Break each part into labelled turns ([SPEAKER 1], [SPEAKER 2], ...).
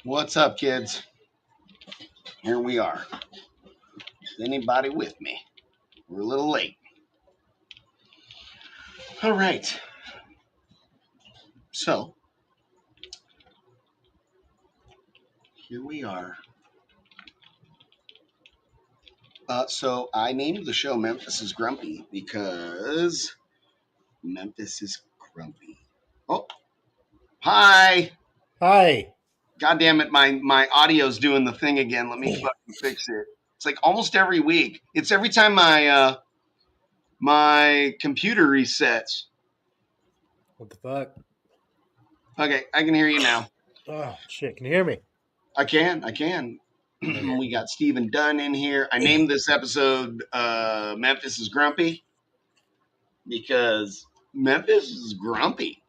[SPEAKER 1] What's up, kids? Here we are. Is anybody with me? We're a little late. All right. So, here we are. So, I named the show Memphis Is Grumpy because Memphis is grumpy. Oh, hi.
[SPEAKER 2] Hi.
[SPEAKER 1] God damn it, my audio's doing the thing again. Let me fucking fix it. It's like almost every week. It's every time my computer resets.
[SPEAKER 2] What the fuck?
[SPEAKER 1] Okay, I can hear you now.
[SPEAKER 2] Oh shit! Can you hear me?
[SPEAKER 1] I can.
[SPEAKER 2] Okay.
[SPEAKER 1] We got Stephen Dunn in here. I named this episode Memphis is Grumpy because Memphis is grumpy.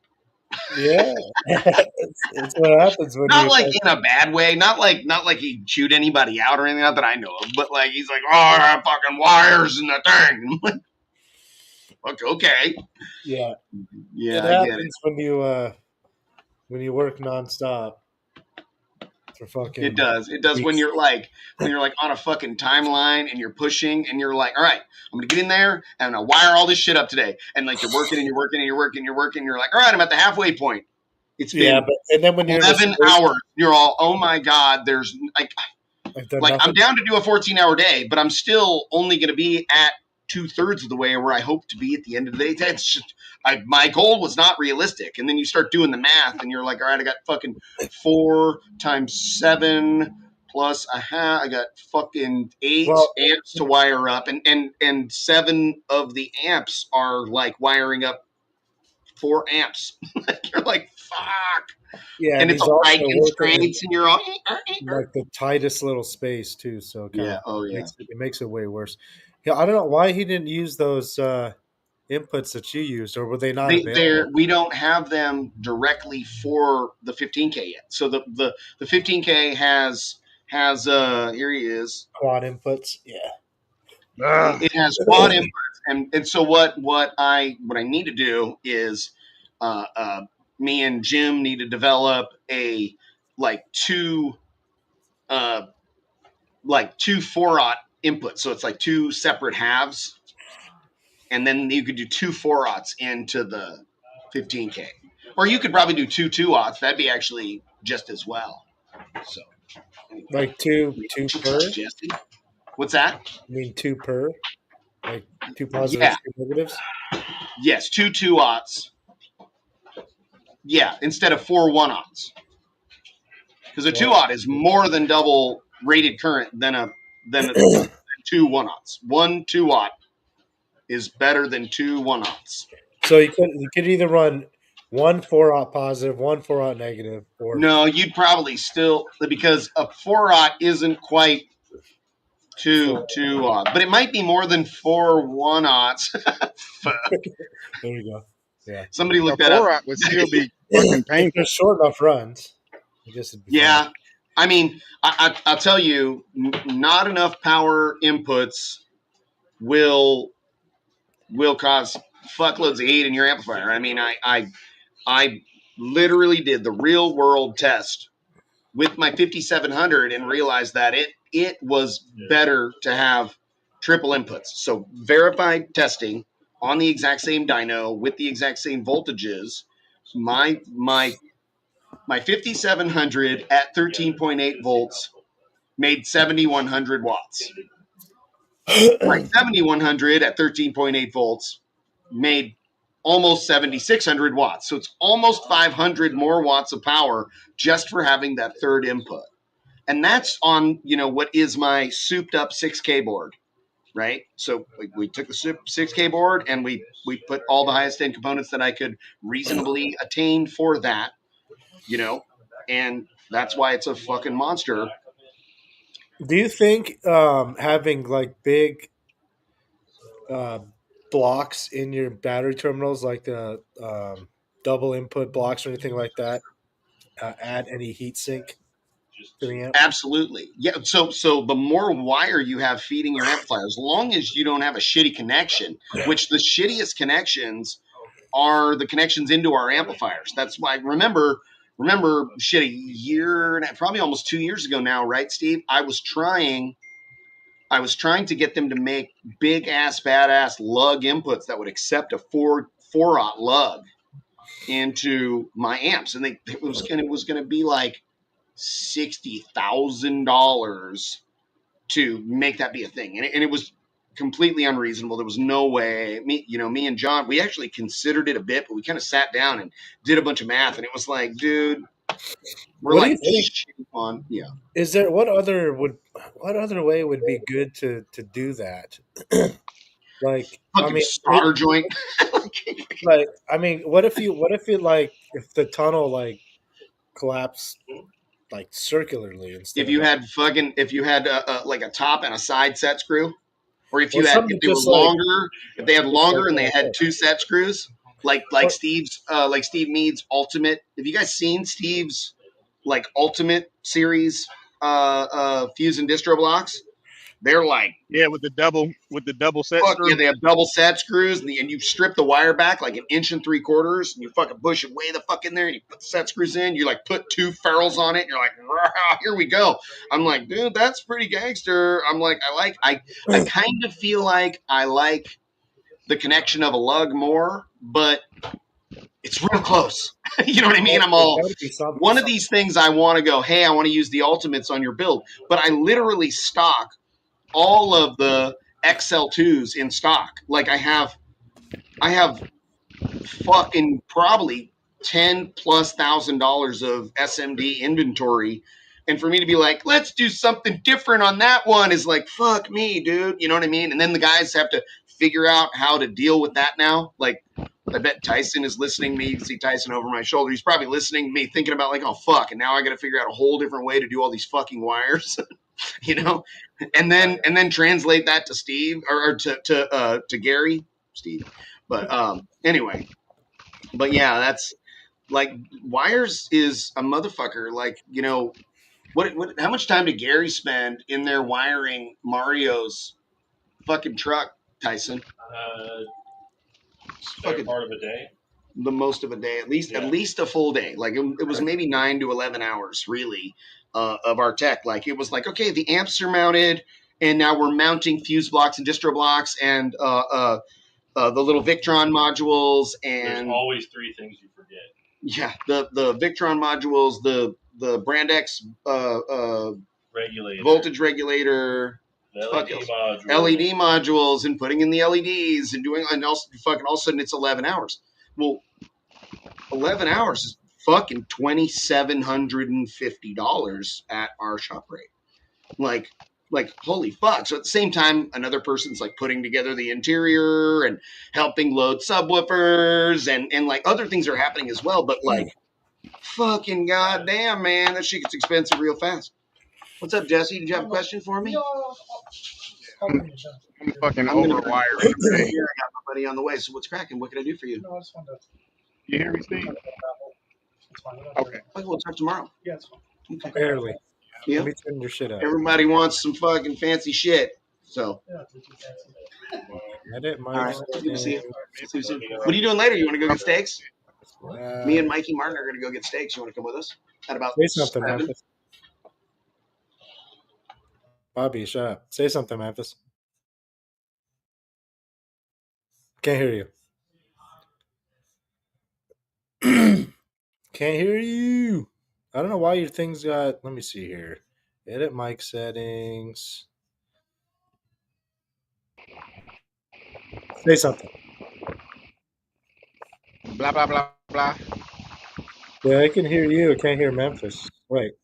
[SPEAKER 2] Yeah, it's what happens when
[SPEAKER 1] Not
[SPEAKER 2] you.
[SPEAKER 1] like in a bad way. Not like he chewed anybody out or anything, not that I know of. But like he's like, oh, fucking wires and the thing. I'm like, okay,
[SPEAKER 2] Yeah, it
[SPEAKER 1] yeah, I get it.
[SPEAKER 2] happens when you work nonstop for
[SPEAKER 1] It
[SPEAKER 2] fucking
[SPEAKER 1] does. It does
[SPEAKER 2] weeks.
[SPEAKER 1] when you're like on a fucking timeline and you're pushing and you're like, all right, I'm gonna get in there and I'm gonna wire all this shit up today. And like you're working and you're working and you're working and you're working. And you're like, all right, I'm at the halfway point. It's
[SPEAKER 2] Yeah,
[SPEAKER 1] been
[SPEAKER 2] but and then when you're in a
[SPEAKER 1] 11
[SPEAKER 2] space,
[SPEAKER 1] hours. You're all, oh my god. There's
[SPEAKER 2] I've done
[SPEAKER 1] like I'm
[SPEAKER 2] nothing.
[SPEAKER 1] down to do a 14-hour day, but I'm still only gonna be at 2/3 of the way where I hope to be at the end of the day. That's just my goal was not realistic. And then you start doing the math, and you're like, all right, I got fucking 4 times 7 plus a half. I got fucking eight
[SPEAKER 2] Well,
[SPEAKER 1] amps to wire up, and 7 of the amps are like wiring up 4 amps. You're like, fuck.
[SPEAKER 2] yeah,
[SPEAKER 1] And
[SPEAKER 2] and
[SPEAKER 1] it's
[SPEAKER 2] he's
[SPEAKER 1] all
[SPEAKER 2] also
[SPEAKER 1] tight
[SPEAKER 2] working in
[SPEAKER 1] constraints, and you're all.
[SPEAKER 2] like the tightest little space too, so it kind
[SPEAKER 1] Yeah.
[SPEAKER 2] of
[SPEAKER 1] Oh yeah.
[SPEAKER 2] makes it way worse. Yeah, I don't know why he didn't use those inputs that you used, or were they not available?
[SPEAKER 1] We don't have them directly for the 15K yet. So the 15K has here he is.
[SPEAKER 2] Quad inputs, yeah. Ah.
[SPEAKER 1] It has quad inputs, and so what I need to do is uh, uh, me and Jim need to develop a like uh two 4-aught inputs. So it's like two separate halves, and then you could do two 4-aughts into the 15K. Or you could probably do two 2-aughts. That'd be actually just as well. So, anyway,
[SPEAKER 2] Like two per?
[SPEAKER 1] suggested. What's that?
[SPEAKER 2] I mean two per? Like two
[SPEAKER 1] Yeah.
[SPEAKER 2] positives, two negatives?
[SPEAKER 1] Yes, two 2-aughts. Yeah, instead of 4 1-aughts. Because a
[SPEAKER 2] Well,
[SPEAKER 1] 2-aught is more than double rated current than two 1-aughts. One 2-aught is better than two 1-aughts.
[SPEAKER 2] so you could either run one 4-aught positive, one 4-aught negative, or
[SPEAKER 1] No, you'd probably still because a 4-aught isn't quite
[SPEAKER 2] four.
[SPEAKER 1] two odd, but it might be more than 4 1-aughts.
[SPEAKER 2] There you go. Yeah.
[SPEAKER 1] Somebody
[SPEAKER 3] A
[SPEAKER 1] look that up.
[SPEAKER 3] four ought would still be fucking
[SPEAKER 2] If
[SPEAKER 3] painful.
[SPEAKER 2] there's short enough runs, I guess it'd be fine.
[SPEAKER 1] Yeah, I mean, I'll tell you, not enough power inputs will cause fuckloads of heat in your amplifier. I mean, I literally did the real world test with my 5700 and realized that it was better to have triple inputs. So verified testing on the exact same dyno with the exact same voltages. My 5700 at 13.8 volts made 7100 watts. My 7100 at 13.8 volts made almost 7600 watts. So it's almost 500 more watts of power just for having that third input. And that's on, what is my souped up 6K board, right? So we took the 6K board and we put all the highest end components that I could reasonably attain for that, and that's why it's a fucking monster.
[SPEAKER 2] Do you think having like big uh, blocks in your battery terminals, like the double input blocks or anything like that, add any heat sink to the amp?
[SPEAKER 1] Absolutely. Yeah. So the more wire you have feeding your amplifier, as long as you don't have a shitty connection, which the shittiest connections are the connections into our amplifiers. That's why, remember, remember shit a year and probably almost 2 years ago now, right, Steve? I was trying to get them to make big ass badass lug inputs that would accept a four-aught lug into my amps, and it was gonna be like $60,000 to make that be a thing, and it was completely unreasonable. There was no way. Me and John, we actually considered it a bit, but we kind of sat down and did a bunch of math, and it was like, dude, we're
[SPEAKER 2] What do you
[SPEAKER 1] like
[SPEAKER 2] think?
[SPEAKER 1] on, yeah.
[SPEAKER 2] Is there what other way would be good to do that? Like, I
[SPEAKER 1] Fucking
[SPEAKER 2] mean,
[SPEAKER 1] solder joint.
[SPEAKER 2] like, I mean, what if like if the tunnel like collapsed like circularly instead
[SPEAKER 1] If
[SPEAKER 2] of
[SPEAKER 1] you
[SPEAKER 2] like,
[SPEAKER 1] had like a top and a side set screw, or if
[SPEAKER 2] or
[SPEAKER 1] you had if
[SPEAKER 2] something
[SPEAKER 1] they were
[SPEAKER 2] just like
[SPEAKER 1] longer, if they had longer and
[SPEAKER 2] that
[SPEAKER 1] they
[SPEAKER 2] like
[SPEAKER 1] had
[SPEAKER 2] that.
[SPEAKER 1] two set screws, like
[SPEAKER 2] Or,
[SPEAKER 1] Steve Mead's Ultimate. Have you guys seen Steve's like Ultimate series fuse and distro blocks? They're like,
[SPEAKER 3] Yeah, with the double set
[SPEAKER 1] fuck yeah,
[SPEAKER 3] screw.
[SPEAKER 1] they have double set screws, and you strip the wire back like 1 3/4 inches, and you fucking push it way the fuck in there, and you put the set screws in. You like put two ferrules on it, and you're like, "Rah, here we go." I'm like, dude, that's pretty gangster. I'm like, I kind of feel like I like the connection of a lug more, but it's real close. You know what I mean? I'm
[SPEAKER 2] there's
[SPEAKER 1] all,
[SPEAKER 2] got to be
[SPEAKER 1] one of these things I want to go, hey, I want to use the ultimates on your build, but I literally stock all of the XL2s in stock. Like I have fucking probably $10,000+ of SMD inventory. And for me to be like, let's do something different on that one is like, fuck me, dude. You know what I mean? And then the guys have to figure out how to deal with that now. Like, I bet Tyson is listening to me. You can see Tyson over my shoulder. He's probably listening to me thinking about like, oh fuck, and now I got to figure out a whole different way to do all these fucking wires, you know, and then translate that to Steve or to Gary, Steve. But anyway, but yeah, that's like wires is a motherfucker. Like, what how much time did Gary spend in there wiring Mario's fucking truck, Tyson? Fucking
[SPEAKER 4] Part of a day.
[SPEAKER 1] the most of a day, at least a full day. Like it was maybe 9 to 11 hours, really, of our tech. Like it was like, okay, the amps are mounted, and now we're mounting fuse blocks and distro blocks and the little Victron modules,
[SPEAKER 4] There's
[SPEAKER 1] and
[SPEAKER 4] always three things you forget.
[SPEAKER 1] yeah, the Victron modules, the Brand X
[SPEAKER 4] Regulator.
[SPEAKER 1] voltage regulator,
[SPEAKER 4] The
[SPEAKER 1] fuck
[SPEAKER 4] LED
[SPEAKER 1] else,
[SPEAKER 4] module.
[SPEAKER 1] LED modules, and putting in the LEDs and doing, and also fucking all of a sudden it's 11 hours. Well, 11 hours is fucking $2,750 at our shop rate. Like holy fuck. So at the same time, another person's like putting together the interior and helping load subwoofers, and like other things are happening as well. But like, fucking goddamn, man, that shit gets expensive real fast. What's up, Jesse? Did you have a question for me?
[SPEAKER 3] I'm fucking
[SPEAKER 1] I'm gonna
[SPEAKER 3] overwired
[SPEAKER 1] here.
[SPEAKER 3] today.
[SPEAKER 1] I got my buddy on the way. So what's cracking? What can I do for you?
[SPEAKER 5] No, I just wanted to.
[SPEAKER 3] You hear me, Steve?
[SPEAKER 5] It's fine.
[SPEAKER 3] Okay.
[SPEAKER 1] Okay, we'll talk tomorrow.
[SPEAKER 5] Yeah, it's fine.
[SPEAKER 1] Okay.
[SPEAKER 2] barely.
[SPEAKER 1] Yeah.
[SPEAKER 2] Let me turn your shit up.
[SPEAKER 1] Everybody wants some fucking fancy shit. So,
[SPEAKER 5] Yeah, it's too fancy.
[SPEAKER 2] Edit
[SPEAKER 1] all right.
[SPEAKER 2] my
[SPEAKER 1] Good to see you. See you soon. What are you doing later? You want to go get steaks? Me and Mikey Martin are going to go get steaks. You want to come with us? At about
[SPEAKER 2] say something,
[SPEAKER 1] 7?
[SPEAKER 2] Memphis. Bobby, shut up. Say something, Memphis. Can't hear you. Can't hear you. I don't know why your thing's got. Let me see here. Edit mic settings. Say something.
[SPEAKER 3] Blah blah blah blah.
[SPEAKER 2] Yeah, I can hear you. I can't hear Memphis. Wait.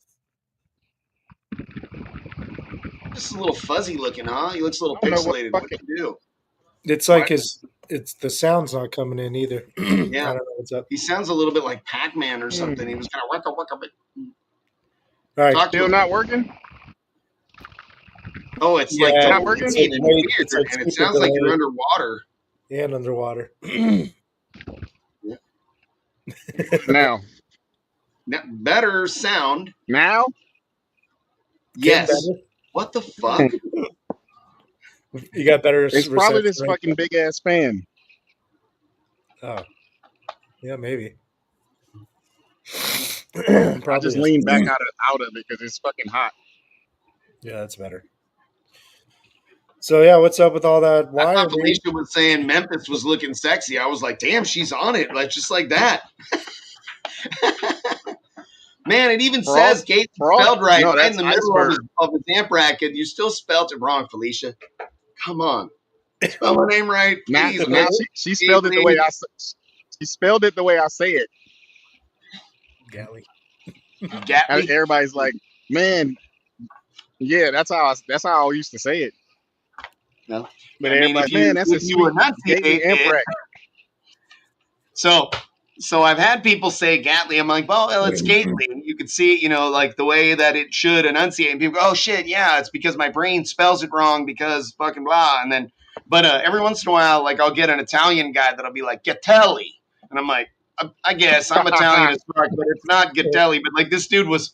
[SPEAKER 1] Just a little fuzzy looking, huh? He looks a little
[SPEAKER 3] I don't know what
[SPEAKER 1] pixelated. What
[SPEAKER 3] fucking.
[SPEAKER 1] do you do?
[SPEAKER 2] It's like
[SPEAKER 3] What?
[SPEAKER 2] it's the sound's not coming in either. I
[SPEAKER 1] Yeah.
[SPEAKER 2] don't know what's up.
[SPEAKER 1] He sounds a little bit like Pac-Man or something. He was kind of work a bit.
[SPEAKER 2] All right.
[SPEAKER 1] Talk to
[SPEAKER 3] Still
[SPEAKER 1] him.
[SPEAKER 3] not working?
[SPEAKER 1] Oh, it's
[SPEAKER 2] Yeah,
[SPEAKER 1] like
[SPEAKER 3] Not
[SPEAKER 1] totally
[SPEAKER 3] working?
[SPEAKER 1] faded and
[SPEAKER 2] Wait,
[SPEAKER 1] weird,
[SPEAKER 2] it's like
[SPEAKER 1] and it
[SPEAKER 2] super
[SPEAKER 1] sounds like you're
[SPEAKER 2] delayed
[SPEAKER 1] underwater.
[SPEAKER 2] and underwater.
[SPEAKER 3] Now.
[SPEAKER 1] Now, better sound.
[SPEAKER 3] Now?
[SPEAKER 1] Yes.
[SPEAKER 2] Better?
[SPEAKER 1] What the fuck?
[SPEAKER 2] You got better
[SPEAKER 3] It's probably this
[SPEAKER 2] reception rate?
[SPEAKER 3] fucking big ass fan.
[SPEAKER 2] Oh, yeah, maybe.
[SPEAKER 3] I
[SPEAKER 2] Probably
[SPEAKER 3] just
[SPEAKER 2] is.
[SPEAKER 3] lean back out of it because it's fucking hot.
[SPEAKER 2] Yeah, that's better. So yeah, what's up with all that
[SPEAKER 1] I
[SPEAKER 2] wire,
[SPEAKER 1] thought
[SPEAKER 2] dude?
[SPEAKER 1] Felicia was saying Memphis was looking sexy. I was like, damn, she's on it, like just like that. Man, it even
[SPEAKER 3] For all,
[SPEAKER 1] says Gates
[SPEAKER 3] for all,
[SPEAKER 1] spelled right,
[SPEAKER 3] no,
[SPEAKER 1] right in
[SPEAKER 3] that's
[SPEAKER 1] the middle
[SPEAKER 3] iceberg.
[SPEAKER 1] of his amp bracket. You still spelled it wrong, Felicia. Come on, spell my name right,
[SPEAKER 3] Now,
[SPEAKER 1] please,
[SPEAKER 3] now
[SPEAKER 1] man.
[SPEAKER 3] she spelled it the way she spelled it the way I say it.
[SPEAKER 2] Galley.
[SPEAKER 1] Gatley.
[SPEAKER 3] Everybody's like, man, yeah, that's how I used to say it.
[SPEAKER 1] No,
[SPEAKER 3] But
[SPEAKER 1] I mean
[SPEAKER 3] everybody's, man, that's a
[SPEAKER 1] if you
[SPEAKER 3] sweet Gately
[SPEAKER 1] enunciate it.
[SPEAKER 3] Amprac.
[SPEAKER 1] So I've had people say Gatley. I'm like, well, it's Gately. You could see it, like the way that it should enunciate. And people go, oh shit, yeah, it's because my brain spells it wrong because fucking blah. And then, but every once in a while, like I'll get an Italian guy that'll be like Gatelli, and I'm like, I guess I'm Italian as fuck, but it's not Gatelli. But like this dude was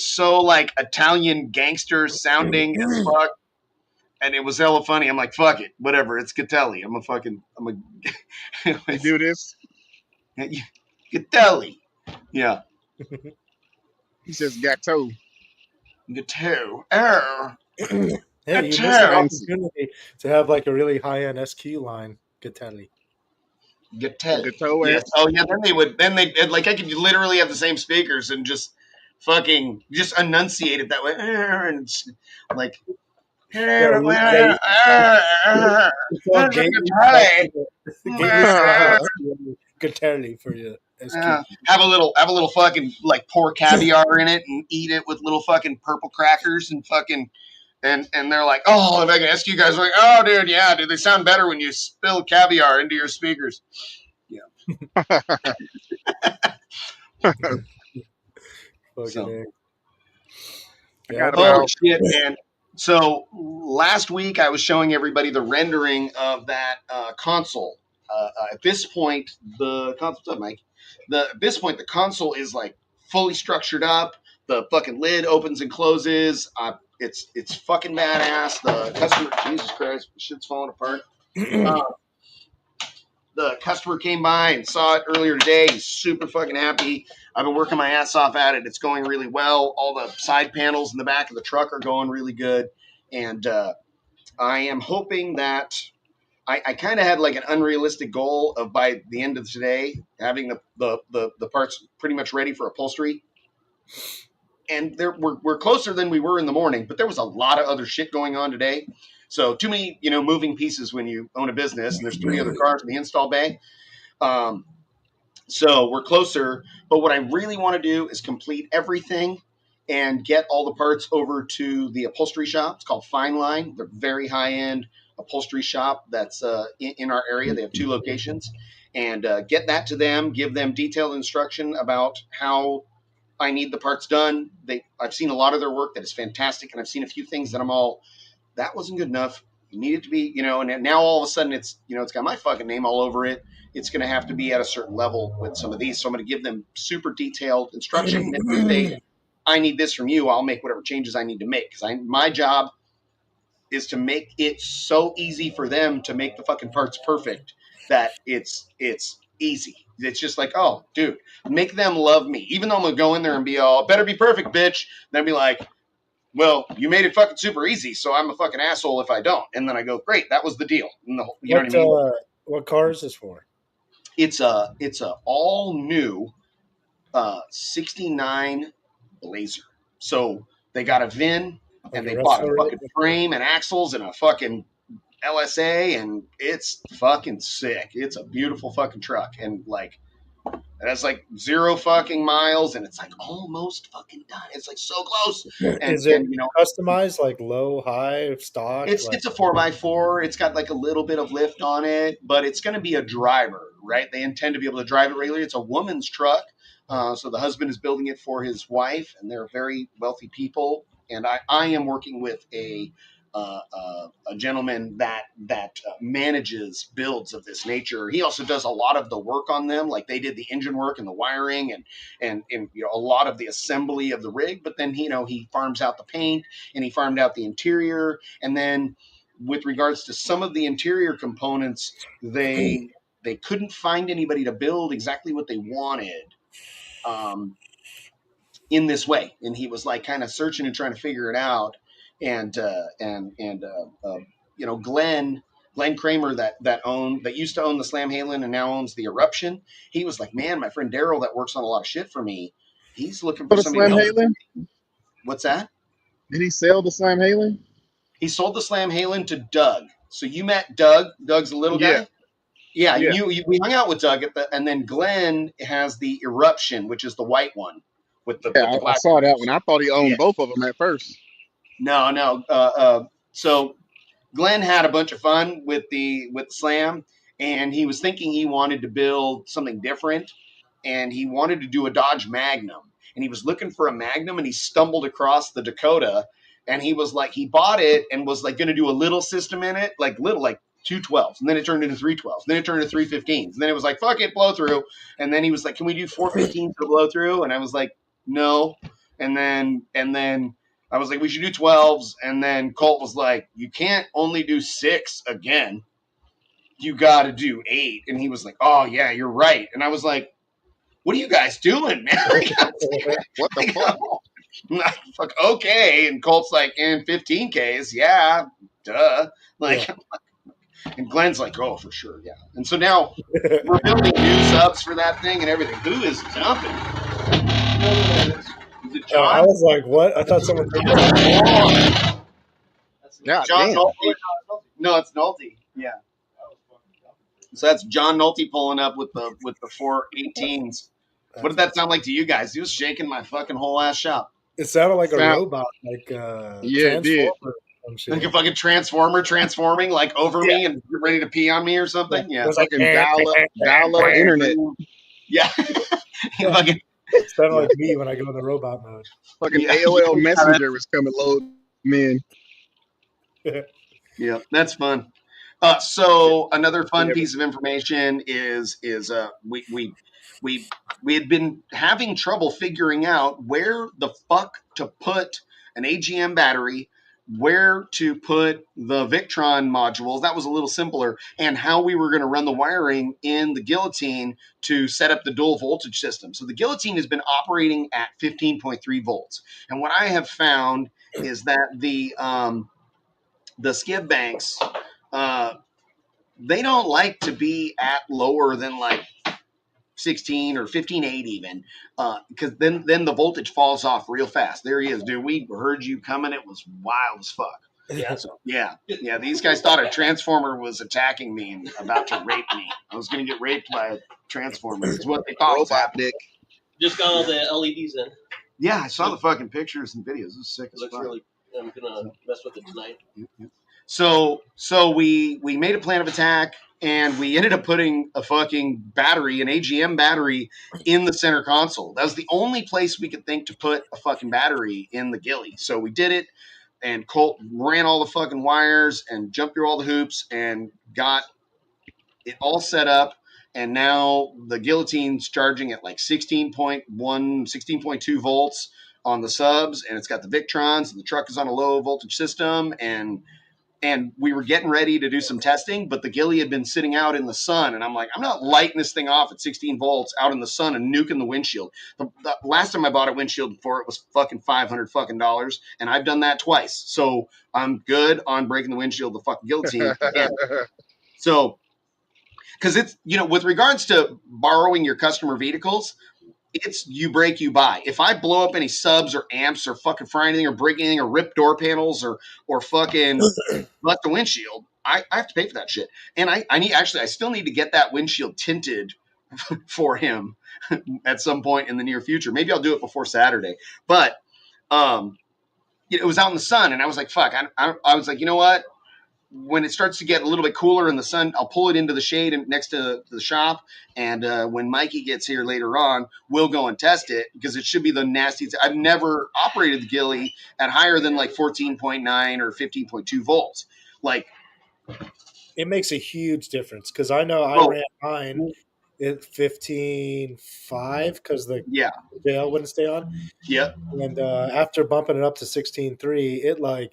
[SPEAKER 1] so like Italian gangster sounding as fuck. And it was hella funny. I'm like, fuck it, whatever. It's Gatelli.
[SPEAKER 3] You do this.
[SPEAKER 1] Gatelli. Yeah.
[SPEAKER 3] He says Gateau.
[SPEAKER 1] Gateau.
[SPEAKER 2] Hey, you missed an
[SPEAKER 1] Gateau.
[SPEAKER 3] Fancy.
[SPEAKER 2] opportunity to have like a really high end SQ line, Gatelli.
[SPEAKER 1] Gatelli.
[SPEAKER 3] Gateau.
[SPEAKER 1] Yes. Oh yeah. Then they like I could literally have the same speakers and just fucking just enunciate it that way. And it's like
[SPEAKER 2] It's all Gately stuff. Gately stuff. Gatelli for you, SQ.
[SPEAKER 1] Have a little fucking like pour caviar in it and eat it with little fucking purple crackers and fucking and they're like, oh, if I can ask you guys, like, oh, dude, yeah, dude, they sound better when you spill caviar into your speakers. Yeah. So.
[SPEAKER 3] I got
[SPEAKER 1] Holy
[SPEAKER 3] about
[SPEAKER 1] shit, man. So last week I was showing everybody the rendering of that console. At this point, the console, Mike. At this point, the console is like fully structured up. The fucking lid opens and closes. It's fucking badass. The customer, Jesus Christ, shit's falling apart. The customer came by and saw it earlier today. He's super fucking happy. I've been working my ass off at it. It's going really well. All the side panels in the back of the truck are going really good. And I am hoping that I kind of had like an unrealistic goal of by the end of today having the parts pretty much ready for upholstery. And we're closer than we were in the morning, but there was a lot of other shit going on today. So too many, moving pieces when you own a business, and there's 3 other cars in the install bay. So we're closer, but what I really want to do is complete everything and get all the parts over to the upholstery shop. It's called Fine Line. They're very high-end upholstery shop that's in our area. They have 2 locations. And get that to them, give them detailed instruction about how I need the parts done. I've seen a lot of their work that is fantastic, and I've seen a few things that I'm all, that wasn't good enough. You need it to be, and now all of a sudden it's got my fucking name all over it. It's going to have to be at a certain level with some of these. So I'm going to give them super detailed instruction. And if they say, I need this from you, I'll make whatever changes I need to make. Because my job is to make it so easy for them to make the fucking parts perfect that it's easy. It's just like, oh, dude, make them love me. Even though I'm going to go in there and be all, better be perfect, bitch. Then be like, well, you made it fucking super easy, so I'm a fucking asshole if I don't. And then I go, great, that was the deal. And you know what I mean?
[SPEAKER 2] What car is this for?
[SPEAKER 1] It's a all new 69 Blazer. So they got a VIN and they bought a fucking frame and axles and a fucking LSA, and it's fucking sick. It's a beautiful fucking truck. And like, it has like 0 fucking miles, and it's like almost fucking done. It's like so close. And,
[SPEAKER 2] is it customized, like low, high, stock?
[SPEAKER 1] It's a 4x4. It's got like a little bit of lift on it, but it's going to be a driver, right? They intend to be able to drive it regularly. It's a woman's truck, so the husband is building it for his wife, and they're very wealthy people. And I am working with a gentleman that manages builds of this nature. He also does a lot of the work on them, like they did the engine work and the wiring and a lot of the assembly of the rig. But then he farms out the paint and he farmed out the interior. And then with regards to some of the interior components, they couldn't find anybody to build exactly what they wanted. in this way, and he was like kind of searching and trying to figure it out. And Glenn Kramer that used to own the Slam Halen and now owns the Eruption. He was like, man, my friend Daryl that works on a lot of shit for me, he's looking
[SPEAKER 3] For
[SPEAKER 1] for
[SPEAKER 3] the
[SPEAKER 1] somebody to
[SPEAKER 3] Slam
[SPEAKER 1] help.
[SPEAKER 3] Halen?
[SPEAKER 1] What's that?
[SPEAKER 3] Did he sell the Slam Halen?
[SPEAKER 1] He sold the Slam Halen to Doug. So you met Doug. Doug's the little
[SPEAKER 3] Yeah.
[SPEAKER 1] guy. Yeah,
[SPEAKER 3] Yeah.
[SPEAKER 1] we hung out with Doug and then Glenn has the Eruption, which is the white one with the
[SPEAKER 3] Yeah, I
[SPEAKER 1] black.
[SPEAKER 3] saw that one. I thought he owned
[SPEAKER 1] Yeah.
[SPEAKER 3] both of them at first.
[SPEAKER 1] No. So Glenn had a bunch of fun with the Slam, and he was thinking he wanted to build something different, and he wanted to do a Dodge Magnum, and he was looking for a Magnum, and he stumbled across the Dakota, and he was like, he bought it and was like going to do a little system in it, like 212s, and then it turned into 312s, then it turned into 315s, and then it was like, fuck it, blow through, and then he was like, can we do 415s to blow through? And I was like, no, and then I was like, we should do 12s. And then Colt was like, you can't only do 6 again. You got to do 8. And he was like, oh, yeah, you're right. And I was like, what are you guys doing, man?
[SPEAKER 3] What the fuck?
[SPEAKER 1] I'm like, fuck, okay. And Colt's like, and 15Ks. Yeah, duh. Like, and Glenn's like, oh, for sure. Yeah. And so now we're building new subs for that thing and everything. Who is jumping? Is it John?
[SPEAKER 2] I was like, what? I thought someone.
[SPEAKER 3] God
[SPEAKER 1] John
[SPEAKER 3] damn.
[SPEAKER 1] Nolte. No, it's Nolte. Yeah. So that's John Nolte pulling up with the 418s. What did that sound like to you guys? He was shaking my fucking whole ass shop.
[SPEAKER 2] It sounded like a
[SPEAKER 3] Sound-
[SPEAKER 2] robot, like
[SPEAKER 3] Yeah, it did.
[SPEAKER 2] Transformer or some shit.
[SPEAKER 1] Like a fucking transformer transforming like over me and ready to pee on me or something. Yeah.
[SPEAKER 2] It was like
[SPEAKER 3] Fucking dial up internet.
[SPEAKER 1] Yeah. Fucking,
[SPEAKER 2] it sounded like me when I go in the robot mode.
[SPEAKER 3] Fucking
[SPEAKER 1] Yeah.
[SPEAKER 3] AOL Messenger was coming load in.
[SPEAKER 1] yeah, that's fun. So another fun piece of information is we had been having trouble figuring out where the fuck to put an AGM battery, where to put the Victron modules. That was a little simpler, and how we were going to run the wiring in the Guillotine to set up the dual voltage system. So the Guillotine has been operating at 15.3 volts, and what I have found is that the skid banks, they don't like to be at lower than like 16 or 15.8 even, because then the voltage falls off real fast. There he is, dude. We heard you coming. It was wild as fuck.
[SPEAKER 5] Yeah.
[SPEAKER 1] So, yeah. These guys thought a transformer was attacking me and about to rape me. I was going to get raped by a transformer. It's what they thought was
[SPEAKER 3] Robot
[SPEAKER 1] happening.
[SPEAKER 3] dick.
[SPEAKER 4] Just got all the LEDs in.
[SPEAKER 1] Yeah, I saw the fucking pictures and videos. It was sick
[SPEAKER 4] It
[SPEAKER 1] as
[SPEAKER 4] looks
[SPEAKER 1] fuck.
[SPEAKER 4] really. I'm gonna mess with it tonight.
[SPEAKER 1] So we made a plan of attack, and we ended up putting a fucking battery, an AGM battery, in the center console. That was the only place we could think to put a fucking battery in the Gilly. So we did it, and Colt ran all the fucking wires and jumped through all the hoops and got it all set up. And now the Guillotine's charging at like 16.1, 16.2 volts on the subs, and it's got the Victrons, and the truck is on a low voltage system, and we were getting ready to do some testing, but the Gilly had been sitting out in the sun, and I'm like, I'm not lighting this thing off at 16 volts out in the sun and nuking the windshield. The last time I bought a windshield for it was fucking $500 fucking dollars, and I've done that twice, so I'm good on breaking the windshield of the fucking Guillotine. So, because it's, with regards to borrowing your customer vehicles, it's you break, you buy. If I blow up any subs or amps or fucking fry anything or break anything or rip door panels or fucking bust the windshield, I have to pay for that shit. And I still need to get that windshield tinted for him at some point in the near future. Maybe I'll do it before Saturday. But it was out in the sun, and I was like, fuck. I was like, you know what? When it starts to get a little bit cooler in the sun, I'll pull it into the shade and next to the shop. And when Mikey gets here later on, we'll go and test it, because it should be the nastiest. I've never operated the Gilly at higher than like 14.9 or 15.2 volts. Like,
[SPEAKER 2] It makes a huge difference, because I know I ran mine at 15.5 because the jail wouldn't stay on.
[SPEAKER 1] Yep.
[SPEAKER 2] And after bumping it up to 16.3,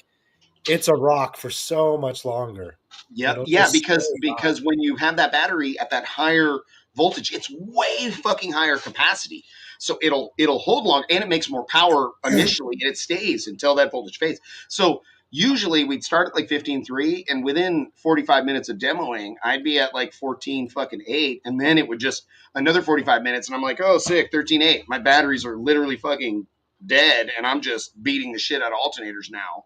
[SPEAKER 2] it's a rock for so much longer.
[SPEAKER 1] Yep. Yeah, because when you have that battery at that higher voltage, it's way fucking higher capacity. so it'll hold long, and it makes more power initially, and it stays until that voltage fades. So usually we'd start at like 15.3, and within 45 minutes of demoing, I'd be at like 14.8, and then it would just another 45 minutes, and I'm like, oh, sick, 13.8. My batteries are literally fucking dead, and I'm just beating the shit out of alternators now.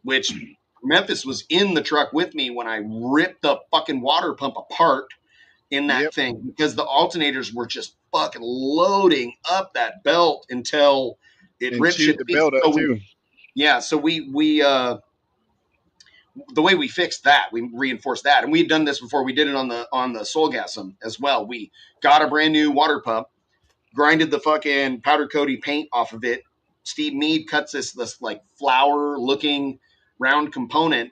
[SPEAKER 1] Which Memphis was in the truck with me when I ripped the fucking water pump apart in that
[SPEAKER 3] Yep.
[SPEAKER 1] thing, because the alternators were just fucking loading up that belt until it
[SPEAKER 3] And
[SPEAKER 1] ripped
[SPEAKER 3] chewed
[SPEAKER 1] shit
[SPEAKER 3] the
[SPEAKER 1] to pieces.
[SPEAKER 3] belt up too.
[SPEAKER 1] So we the way we fixed that, we reinforced that, and we had done this before. We did it on the Soulgasm as well. We got a brand new water pump, grinded the fucking powder coating paint off of it. Steve Mead cuts this like flower looking round component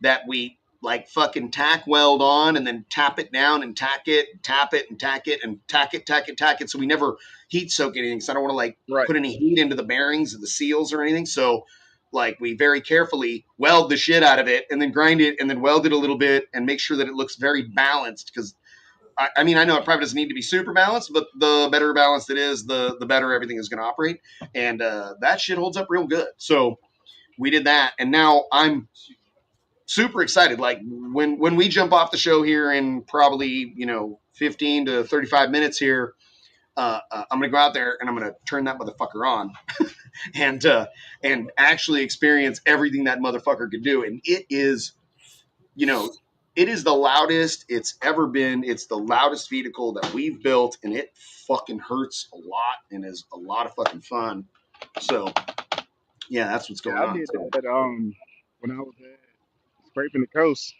[SPEAKER 1] that we like fucking tack weld on, and then tap it down and tack it, tap it and tack it, and tack it. So we never heat soak anything. So I don't want to like
[SPEAKER 3] Right.
[SPEAKER 1] put any heat into the bearings or the seals or anything. So like we very carefully weld the shit out of it, and then grind it, and then weld it a little bit, and make sure that it looks very balanced. Because I mean, I know it probably doesn't need to be super balanced, but the better balanced it is, the better everything is going to operate. And that shit holds up real good. So we did that, and now I'm super excited. Like when we jump off the show here in probably 15 to 35 minutes here, I'm gonna go out there and I'm gonna turn that motherfucker on, and actually experience everything that motherfucker could do. And it is, it is the loudest it's ever been. It's the loudest vehicle that we've built, and it fucking hurts a lot and is a lot of fucking fun. So yeah, that's what's going
[SPEAKER 3] I
[SPEAKER 1] on.
[SPEAKER 3] did that when I was scraping the coast.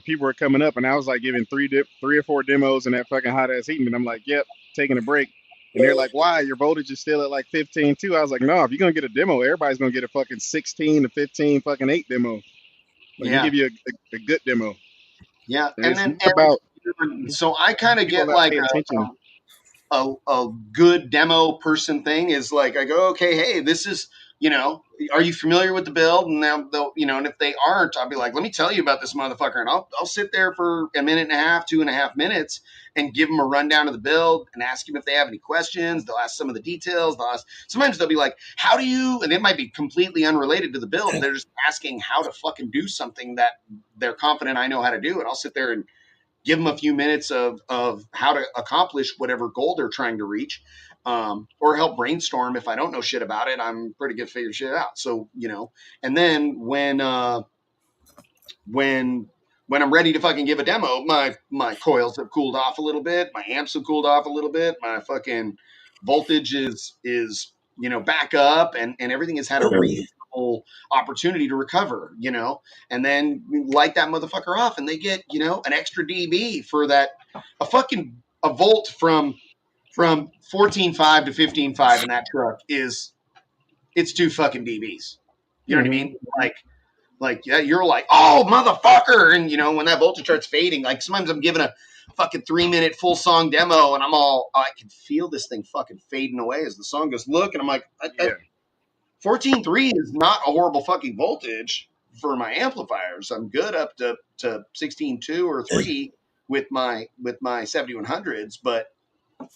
[SPEAKER 3] People were coming up, and I was like giving three or four demos in that fucking hot ass heat, and I'm like, yep, taking a break. And they're like, why? Your voltage is still at like 15.2. I was like, no, if you're gonna get a demo, everybody's gonna get a fucking 16 to 15 fucking 8 demo. Let me
[SPEAKER 1] Yeah.
[SPEAKER 3] give you a good demo.
[SPEAKER 1] Yeah,
[SPEAKER 3] And
[SPEAKER 1] and
[SPEAKER 3] it's
[SPEAKER 1] then
[SPEAKER 3] not about
[SPEAKER 1] so I kind of
[SPEAKER 3] people
[SPEAKER 1] get
[SPEAKER 3] that
[SPEAKER 1] like
[SPEAKER 3] pay attention.
[SPEAKER 1] a good demo person thing is like, I go, okay, hey, this is, are you familiar with the build? And they'll and if they aren't, I'll be like, let me tell you about this motherfucker, and I'll sit there for a minute and a half, 2.5 minutes, and give them a rundown of the build and ask them if they have any questions. They'll ask some of the details. Sometimes they'll be like, how do you? And it might be completely unrelated to the build. They're just asking how to fucking do something that they're confident I know how to do, and I'll sit there and give them a few minutes of how to accomplish whatever goal they're trying to reach, or help brainstorm. If I don't know shit about it, I'm pretty good at figuring shit out. So, and then when I'm ready to fucking give a demo, my coils have cooled off a little bit, my amps have cooled off a little bit, my fucking voltage is back up, and everything has had a reasonable opportunity to recover, and then light that motherfucker off, and they get an extra dB for that. A volt from 14.5 to 15.5 in that truck it's 2 fucking dBs. You know what I mean? Like, yeah, you're like, oh, motherfucker. And, when that voltage starts fading, like sometimes I'm giving a fucking 3-minute full song demo, and I can feel this thing fucking fading away as the song goes, look, and I'm like, 14.3 is not a horrible fucking voltage for my amplifiers. I'm good up to 16.2 or 3 with my 7100s, but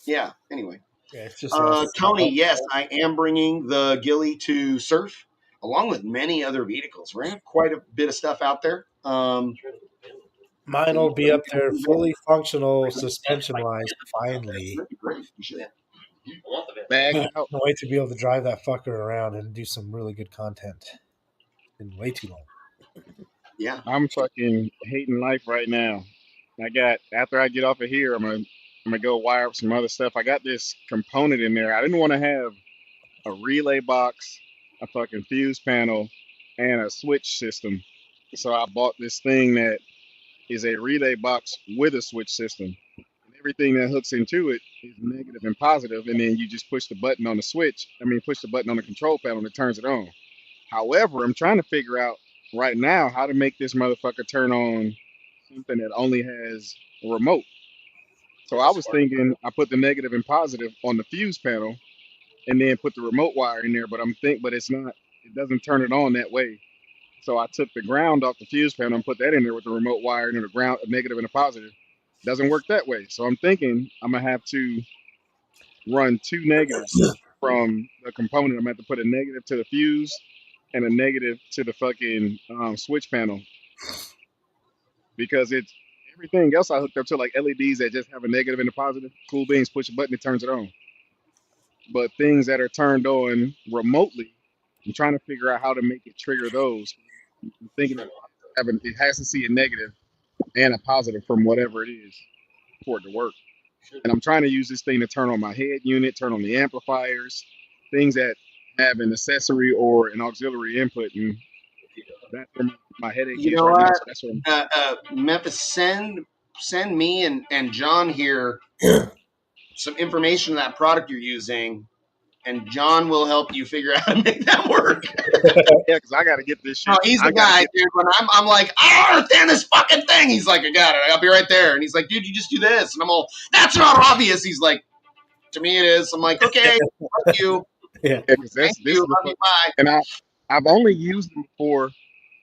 [SPEAKER 1] yeah, anyway.
[SPEAKER 2] Yeah, it's just
[SPEAKER 1] Tony, yes, I am bringing the Gilly to surf, along with many other vehicles. We're going to have quite a bit of stuff out there.
[SPEAKER 2] Mine will be up there, fully functional, suspension-wise, finally.
[SPEAKER 1] Great. You should.
[SPEAKER 4] I want the van.
[SPEAKER 3] Bagged
[SPEAKER 2] Can't
[SPEAKER 3] out.
[SPEAKER 2] wait to be able to drive that fucker around and do some really good content. Been way too long.
[SPEAKER 1] Yeah.
[SPEAKER 3] I'm fucking hating life right now. After I get off of here, I'm gonna go wire up some other stuff. I got this component in there. I didn't want to have a relay box, a fucking fuse panel, and a switch system. So I bought this thing that is a relay box with a switch system. And everything that hooks into it is negative and positive, and then you just push the button on the switch. Push the button on the control panel and it turns it on. However, I'm trying to figure out right now how to make this motherfucker turn on something that only has a remote. So I was thinking I put the negative and positive on the fuse panel and then put the remote wire in there, but it's not, it doesn't turn it on that way. So I took the ground off the fuse panel and put that in there with the remote wire and the ground, a negative and a positive. Doesn't work that way. So I'm thinking I'm gonna have to run two negatives from the component. I'm going to have to put a negative to the fuse and a negative to the fucking switch panel because it's everything else I hooked up to like LEDs that just have a negative and a positive. Cool beans, push a button, it turns it on. But things that are turned on remotely, I'm trying to figure out how to make it trigger those. I'm thinking of having it has to see a negative and a positive from whatever it is for it to work. And I'm trying to use this thing to turn on my head unit, turn on the amplifiers, things that have an accessory or an auxiliary input, and that's where my headache
[SPEAKER 1] You
[SPEAKER 3] is
[SPEAKER 1] know
[SPEAKER 3] right now.
[SPEAKER 1] what?
[SPEAKER 3] So that's what
[SPEAKER 1] Memphis, send me and John here some information on that product you're using, and John will help you figure out how to make that work.
[SPEAKER 3] yeah, because I got to get this
[SPEAKER 1] No,
[SPEAKER 3] shit.
[SPEAKER 1] he's the
[SPEAKER 3] I got to
[SPEAKER 1] guy,
[SPEAKER 3] get.
[SPEAKER 1] dude. When I'm like, I don't understand this fucking thing. He's like, I got it. I'll be right there. And he's like, dude, you just do this. And I'm all, that's not obvious. He's like, to me it is. I'm like, okay, love you.
[SPEAKER 2] Yeah.
[SPEAKER 3] Yeah, because
[SPEAKER 1] Thank
[SPEAKER 3] this
[SPEAKER 1] you.
[SPEAKER 3] is the
[SPEAKER 1] Love you. Bye.
[SPEAKER 3] and I've only used them for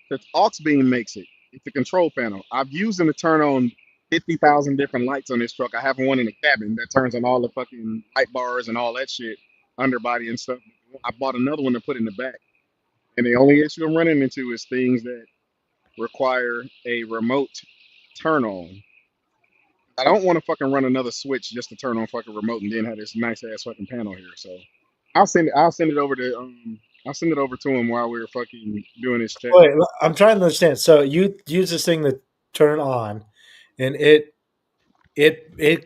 [SPEAKER 3] the aux beam makes it. It's a control panel. I've used them to turn on 50,000 different lights on this truck. I have one in the cabin that turns on all the fucking light bars and all that shit, underbody and stuff. I bought another one to put in the back. And the only issue I'm running into is things that require a remote turn on. I don't want to fucking run another switch just to turn on fucking remote and then have this nice ass fucking panel here. So I'll send it over to I'll send it over to him while we're fucking doing this chat.
[SPEAKER 2] Wait, I'm trying to understand. So you use this thing to turn on, and it.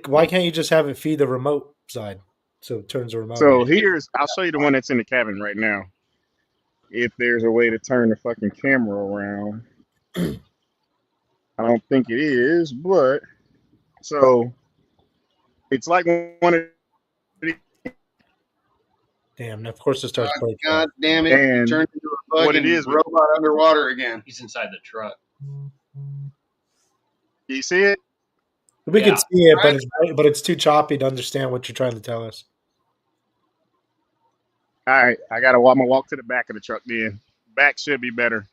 [SPEAKER 2] Why can't you just have it feed the remote side so it turns the remote
[SPEAKER 3] So
[SPEAKER 2] on?
[SPEAKER 3] I'll show you the one that's in the cabin right now. If there's a way to turn the fucking camera around. I don't think it is, but so it's like one of these,
[SPEAKER 2] Damn. Of course, it starts playing.
[SPEAKER 1] God damn it. You
[SPEAKER 3] and
[SPEAKER 1] turned into a
[SPEAKER 3] what it
[SPEAKER 1] fucking
[SPEAKER 3] is,
[SPEAKER 1] robot underwater again.
[SPEAKER 4] He's inside the truck.
[SPEAKER 3] you see it?
[SPEAKER 2] We
[SPEAKER 4] Yeah.
[SPEAKER 2] could see it, but it's too choppy to understand what you're trying to tell us.
[SPEAKER 3] All right, I gotta walk. I'm gonna walk to the back of the truck. Then back should be better.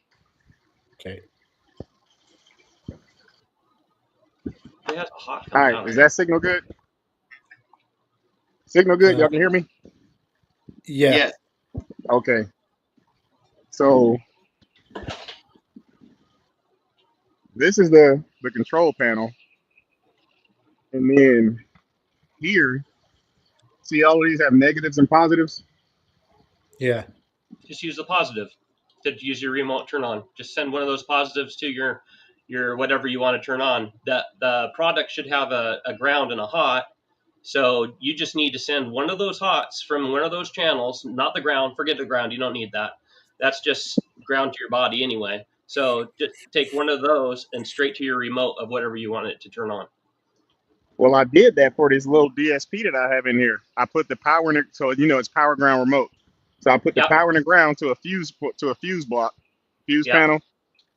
[SPEAKER 2] Okay.
[SPEAKER 4] It has a hot
[SPEAKER 3] All
[SPEAKER 4] coming
[SPEAKER 3] right,
[SPEAKER 4] out
[SPEAKER 3] is
[SPEAKER 4] of it.
[SPEAKER 3] that signal good? Signal good? Y'all can hear me?
[SPEAKER 2] Yeah.
[SPEAKER 1] Yes.
[SPEAKER 3] Okay. So this is the control panel, and then here, see all of these have negatives and positives.
[SPEAKER 2] Yeah.
[SPEAKER 4] Just use the positive to use your remote turn on. Just send one of those positives to your whatever you want to turn on. The product should have a ground and a hot. So you just need to send one of those hots from one of those channels, not the ground. Forget the ground. You don't need that. That's just ground to your body anyway. So just take one of those and straight to your remote of whatever you want it to turn on.
[SPEAKER 3] Well, I did that for this little DSP that I have in here. I put the power in it, so it's power ground remote. So I put the
[SPEAKER 4] Yep.
[SPEAKER 3] power in the ground to a fuse block, fuse
[SPEAKER 4] Yep.
[SPEAKER 3] panel,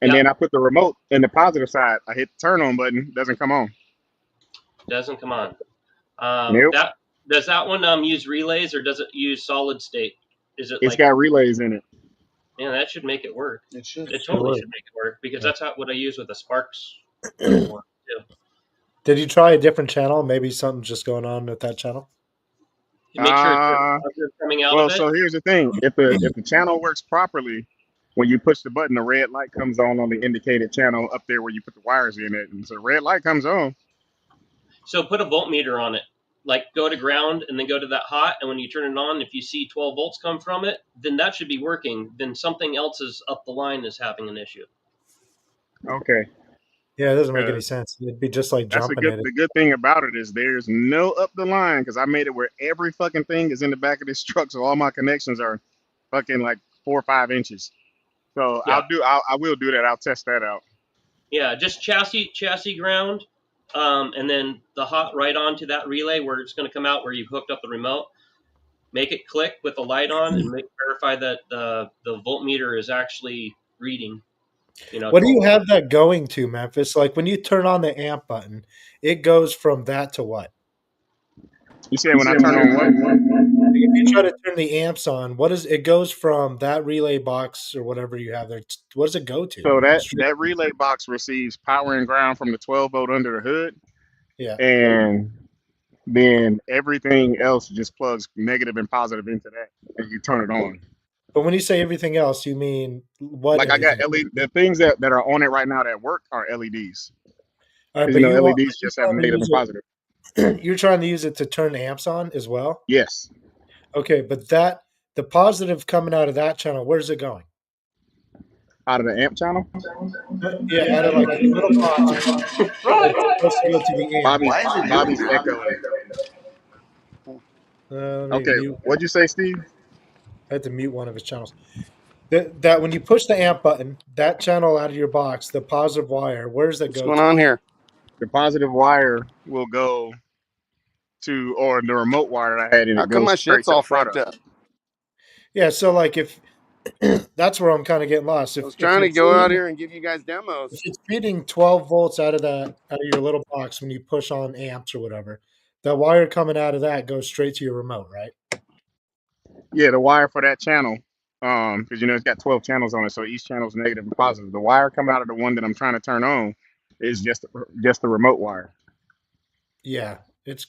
[SPEAKER 3] and
[SPEAKER 4] Yep.
[SPEAKER 3] then I put the remote in the positive side. I hit the turn on button, doesn't come on.
[SPEAKER 4] Doesn't come on.
[SPEAKER 3] Nope.
[SPEAKER 4] That does that one use relays or does it use solid state? Is it
[SPEAKER 3] It's
[SPEAKER 4] like,
[SPEAKER 3] got relays in it.
[SPEAKER 4] man, that should make it work.
[SPEAKER 1] It should.
[SPEAKER 4] It totally
[SPEAKER 2] would.
[SPEAKER 4] should make it work because
[SPEAKER 2] Yeah.
[SPEAKER 4] that's what I use with the Sparks one too.
[SPEAKER 2] Did you try a different channel? Maybe something's just going on with that channel.
[SPEAKER 4] To make sure it's
[SPEAKER 3] Uh,
[SPEAKER 4] positive coming out
[SPEAKER 3] well,
[SPEAKER 4] of it.
[SPEAKER 3] so here's the thing: if the channel works properly, when you push the button, the red light comes on the indicated channel up there where you put the wires in it, and so the red light comes on.
[SPEAKER 4] So put a voltmeter on it. Like go to ground and then go to that hot, and when you turn it on, if you see 12 volts come from it, then that should be working. Then something else is up the line is having an issue.
[SPEAKER 3] Okay.
[SPEAKER 2] Yeah, it doesn't make any
[SPEAKER 3] Because
[SPEAKER 2] sense. It'd be just like
[SPEAKER 3] that's
[SPEAKER 2] jumping at it.
[SPEAKER 3] the good thing about it is there's no up the line because I made it where every fucking thing is in the back of this truck, so all my connections are fucking like 4 or 5 inches. So
[SPEAKER 4] Yeah.
[SPEAKER 3] I will do that. I'll test that out.
[SPEAKER 4] Yeah, just chassis ground, and then the hot right onto that relay where it's going to come out where you've hooked up the remote. Make it click with the light on and verify that the voltmeter is actually reading.
[SPEAKER 2] What do you
[SPEAKER 4] 12
[SPEAKER 2] have that going to, Memphis? Like when you turn on the amp button, it goes from that to what?
[SPEAKER 3] You said when I turn on what?
[SPEAKER 2] If you try to turn the amps on, what is it goes from that relay box or whatever you have there? What does it go to?
[SPEAKER 3] So that relay box receives power and ground from the 12 volt under the hood,
[SPEAKER 2] Yeah.
[SPEAKER 3] and then everything else just plugs negative and positive into that, and you turn it on.
[SPEAKER 2] But when you say everything else, you mean what
[SPEAKER 3] Like I got
[SPEAKER 2] everything?
[SPEAKER 3] LED, the things that are on it right now that work are LEDs.
[SPEAKER 2] All right,
[SPEAKER 3] Because
[SPEAKER 2] but you want
[SPEAKER 3] LEDs
[SPEAKER 2] you're
[SPEAKER 3] just have
[SPEAKER 2] trying to
[SPEAKER 3] negative
[SPEAKER 2] use
[SPEAKER 3] and positive.
[SPEAKER 2] it. You're trying to use it to turn amps on as well.
[SPEAKER 3] Yes,
[SPEAKER 2] Okay, but that the positive coming out of that channel, where's it going?
[SPEAKER 3] out of the amp channel.
[SPEAKER 2] Yeah, out of like your little box.
[SPEAKER 5] Run!
[SPEAKER 2] It's supposed to go to the amp.
[SPEAKER 3] Bobby's
[SPEAKER 1] Why is it doing
[SPEAKER 3] Bobby's
[SPEAKER 1] that?
[SPEAKER 3] echoing.
[SPEAKER 2] Let me
[SPEAKER 3] Okay,
[SPEAKER 2] mute.
[SPEAKER 3] what'd you say, Steve?
[SPEAKER 2] I had to mute one of his channels. That when you push the amp button, that channel out of your box, the positive wire, where does that
[SPEAKER 1] What's
[SPEAKER 2] go
[SPEAKER 1] going
[SPEAKER 2] to?
[SPEAKER 1] on here?
[SPEAKER 3] The positive wire will go to, or the remote wire that I had in
[SPEAKER 1] How
[SPEAKER 3] it
[SPEAKER 1] come
[SPEAKER 3] goes
[SPEAKER 1] my
[SPEAKER 3] straight
[SPEAKER 1] shit's
[SPEAKER 3] to the
[SPEAKER 1] all fucked
[SPEAKER 3] product.
[SPEAKER 1] up?
[SPEAKER 2] Yeah, so like if that's where I'm kind of getting lost.
[SPEAKER 1] I was
[SPEAKER 2] If
[SPEAKER 1] trying
[SPEAKER 2] you're
[SPEAKER 1] to go out
[SPEAKER 2] feeding
[SPEAKER 1] here and give you guys
[SPEAKER 2] if
[SPEAKER 1] demos.
[SPEAKER 2] it's feeding 12 volts out of your little box when you push on amps or whatever, the wire coming out of that goes straight to your remote, right?
[SPEAKER 3] Yeah, the wire for that channel, because it's got 12 channels on it, so each channel is negative and positive. The wire coming out of the one that I'm trying to turn on is just the remote wire.
[SPEAKER 2] Yeah, it's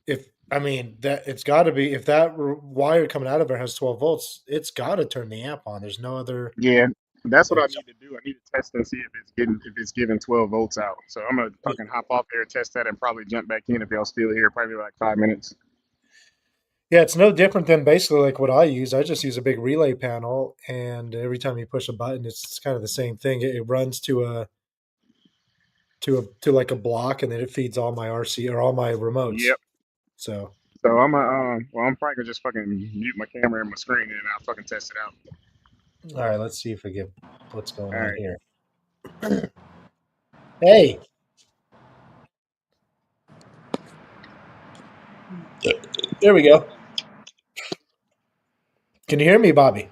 [SPEAKER 2] if I mean that it's got to be if that wire coming out of it has 12 volts, it's got to turn the amp on. There's no other.
[SPEAKER 3] Yeah, that's what I
[SPEAKER 2] It's,
[SPEAKER 3] need to do. I need to test and see if it's giving 12 volts out. So I'm gonna
[SPEAKER 2] yeah,
[SPEAKER 3] fucking hop off there, test that, and probably jump back in if y'all still here. Probably like 5 minutes.
[SPEAKER 2] yeah, it's no different than basically like what I use. I just use a big relay panel, and every time you push a button, it's kind of the same thing. It runs to like a block, and then it feeds all my RC or all my remotes.
[SPEAKER 3] Yep.
[SPEAKER 2] So
[SPEAKER 3] So I'm probably gonna just fucking mute my camera and my screen, and I'll fucking test it out.
[SPEAKER 2] all right, let's see if we get what's going
[SPEAKER 3] All
[SPEAKER 2] on
[SPEAKER 3] right.
[SPEAKER 2] here. Hey, there we go. Can you hear me, Bobby?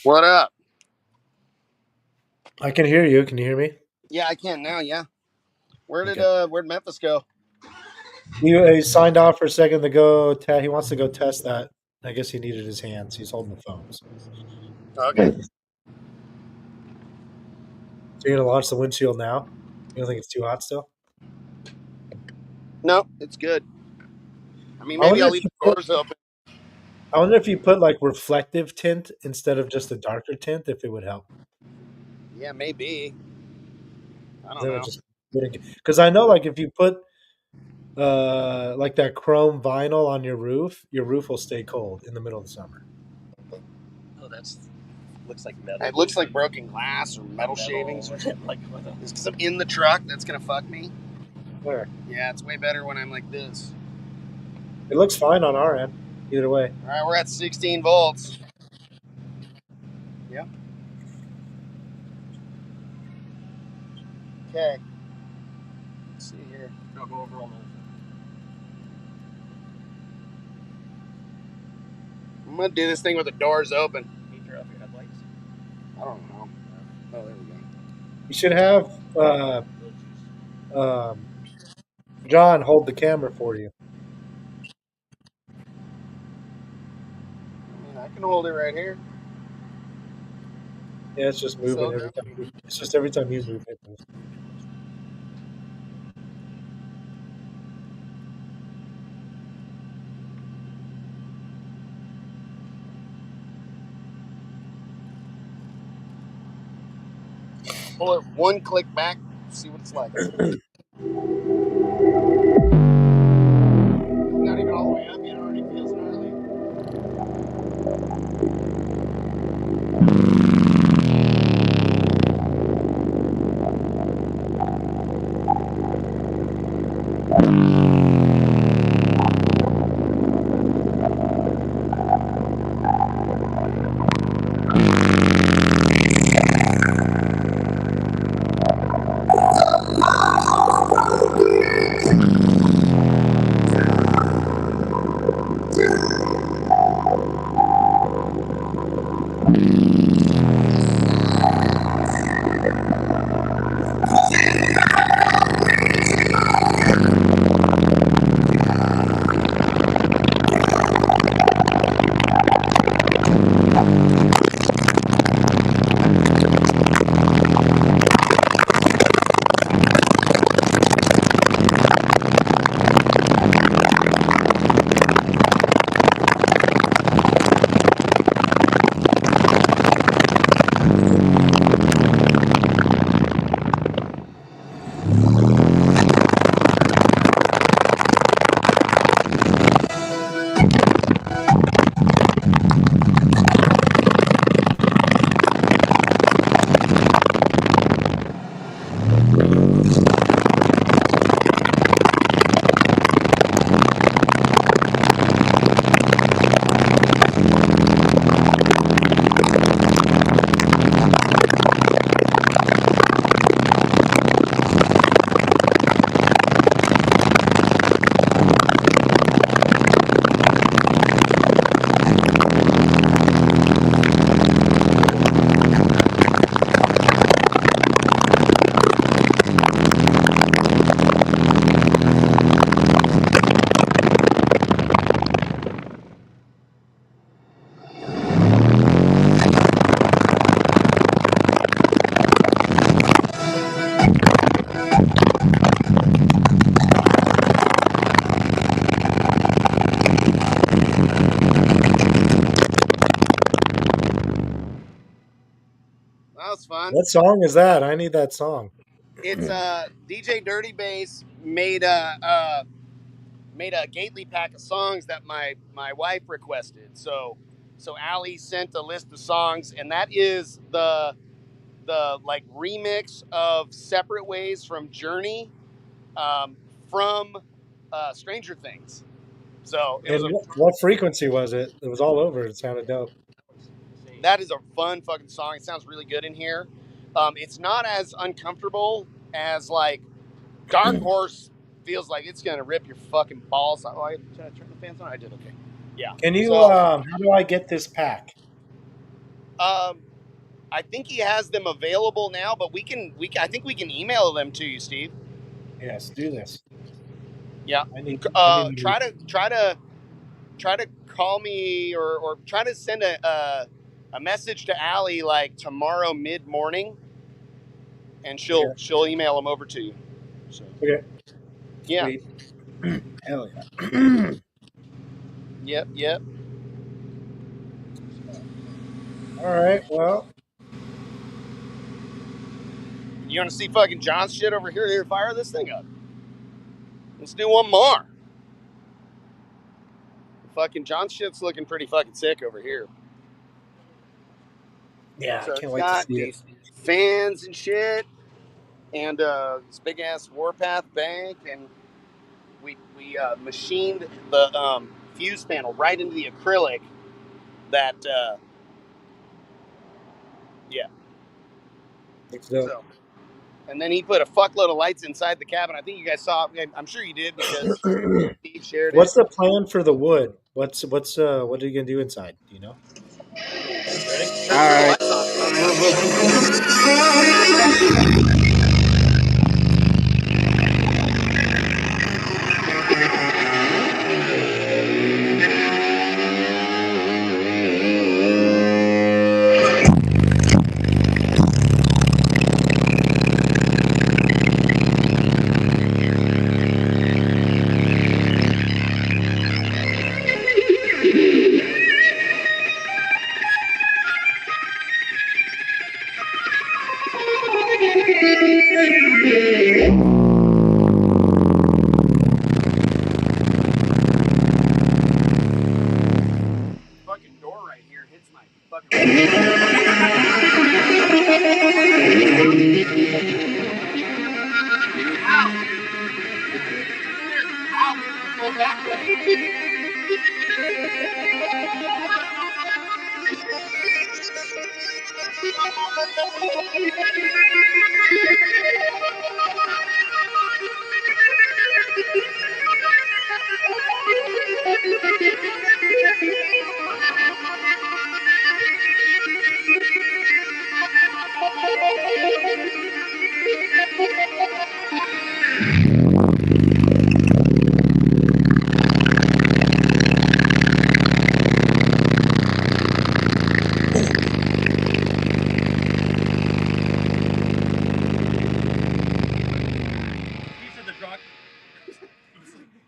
[SPEAKER 1] What up?
[SPEAKER 2] I can hear you. Can you hear me?
[SPEAKER 1] Yeah, I can now. Yeah.
[SPEAKER 2] Okay.
[SPEAKER 1] Where'd Memphis go?
[SPEAKER 2] He signed off for a second to go. He wants to go test that. I guess he needed his hands. He's holding the phone. So
[SPEAKER 1] Okay.
[SPEAKER 2] you're gonna launch the windshield now? You don't think it's too hot still?
[SPEAKER 1] No, it's good. I mean,
[SPEAKER 2] I
[SPEAKER 1] maybe
[SPEAKER 2] wonder
[SPEAKER 1] I'll
[SPEAKER 2] if
[SPEAKER 1] leave
[SPEAKER 2] you
[SPEAKER 1] the
[SPEAKER 2] put.
[SPEAKER 1] doors open.
[SPEAKER 2] I wonder if you put like reflective tint instead of just a darker tint, if it would help.
[SPEAKER 1] Yeah, maybe. I don't
[SPEAKER 2] Then it
[SPEAKER 1] know.
[SPEAKER 2] just because I know like if you put like that chrome vinyl on your roof will stay cold in the middle of the summer.
[SPEAKER 4] Oh, that's looks like metal.
[SPEAKER 1] It looks like broken glass or metal shavings or something.
[SPEAKER 4] like
[SPEAKER 1] It's because I'm in the truck. That's gonna fuck me.
[SPEAKER 2] Where
[SPEAKER 1] Yeah, it's way better when I'm like this.
[SPEAKER 2] it looks fine on our end. Either way,
[SPEAKER 1] All right, we're at 16 volts. Yeah. Okay. Let's see here.
[SPEAKER 4] I'll go over on
[SPEAKER 1] I'm gonna do this thing with the doors open.
[SPEAKER 4] the. Can you turn off your headlights?
[SPEAKER 1] I don't know. Oh, there we go.
[SPEAKER 2] you should have um, John hold the camera for you.
[SPEAKER 1] I mean, I can hold it right here.
[SPEAKER 2] Yeah, it's just
[SPEAKER 1] So
[SPEAKER 2] moving every time. It's just every time you move, it moves.
[SPEAKER 1] pull it one click back, see what it's like. Not even all the way up yet. It already feels gnarly. song.
[SPEAKER 2] What song is that? I need that song.
[SPEAKER 1] It's DJ Dirty Bass made a Gately pack of songs that my wife requested. So Allie sent a list of songs, and that is the like remix of Separate Ways from Journey, from Stranger Things. So it was
[SPEAKER 2] And
[SPEAKER 1] a
[SPEAKER 2] what frequency was it? It was all over. It sounded dope.
[SPEAKER 1] that is a fun fucking song. It sounds really good in here. It's not as uncomfortable as like Dark Horse feels like it's gonna rip your fucking balls. Oh, I turn the fans on. I did okay. Yeah.
[SPEAKER 2] Can you?
[SPEAKER 1] So
[SPEAKER 2] How do I get this pack?
[SPEAKER 1] um, I think he has them available now, but I think we can email them to you, Steve.
[SPEAKER 2] Yes, do this.
[SPEAKER 1] Yeah.
[SPEAKER 2] I need.
[SPEAKER 1] Try to call me or try to send a message to Allie like tomorrow mid morning, and she'll email them over to you. So
[SPEAKER 2] Okay.
[SPEAKER 1] yeah.
[SPEAKER 2] Sweet. Hell yeah.
[SPEAKER 1] Yep.
[SPEAKER 2] All right. Well,
[SPEAKER 1] You want to see fucking John's shit over here? Here, fire this thing up. Let's do one more. Fucking John's shit's looking pretty fucking sick over here.
[SPEAKER 2] yeah,
[SPEAKER 1] So
[SPEAKER 2] I can't
[SPEAKER 1] it's
[SPEAKER 2] wait to
[SPEAKER 1] got
[SPEAKER 2] see it.
[SPEAKER 1] these fans and shit, and this big ass Warpath bank, and we machined the fuse panel right into the acrylic. That yeah.
[SPEAKER 2] Looks dope.
[SPEAKER 1] So, and then he put a fuckload of lights inside the cabin. I think you guys saw. I'm sure you did because Steve shared it.
[SPEAKER 2] What's the plan for the wood? What are you gonna do inside? Do you know?
[SPEAKER 1] All right. Fucking door right here hits my fucking.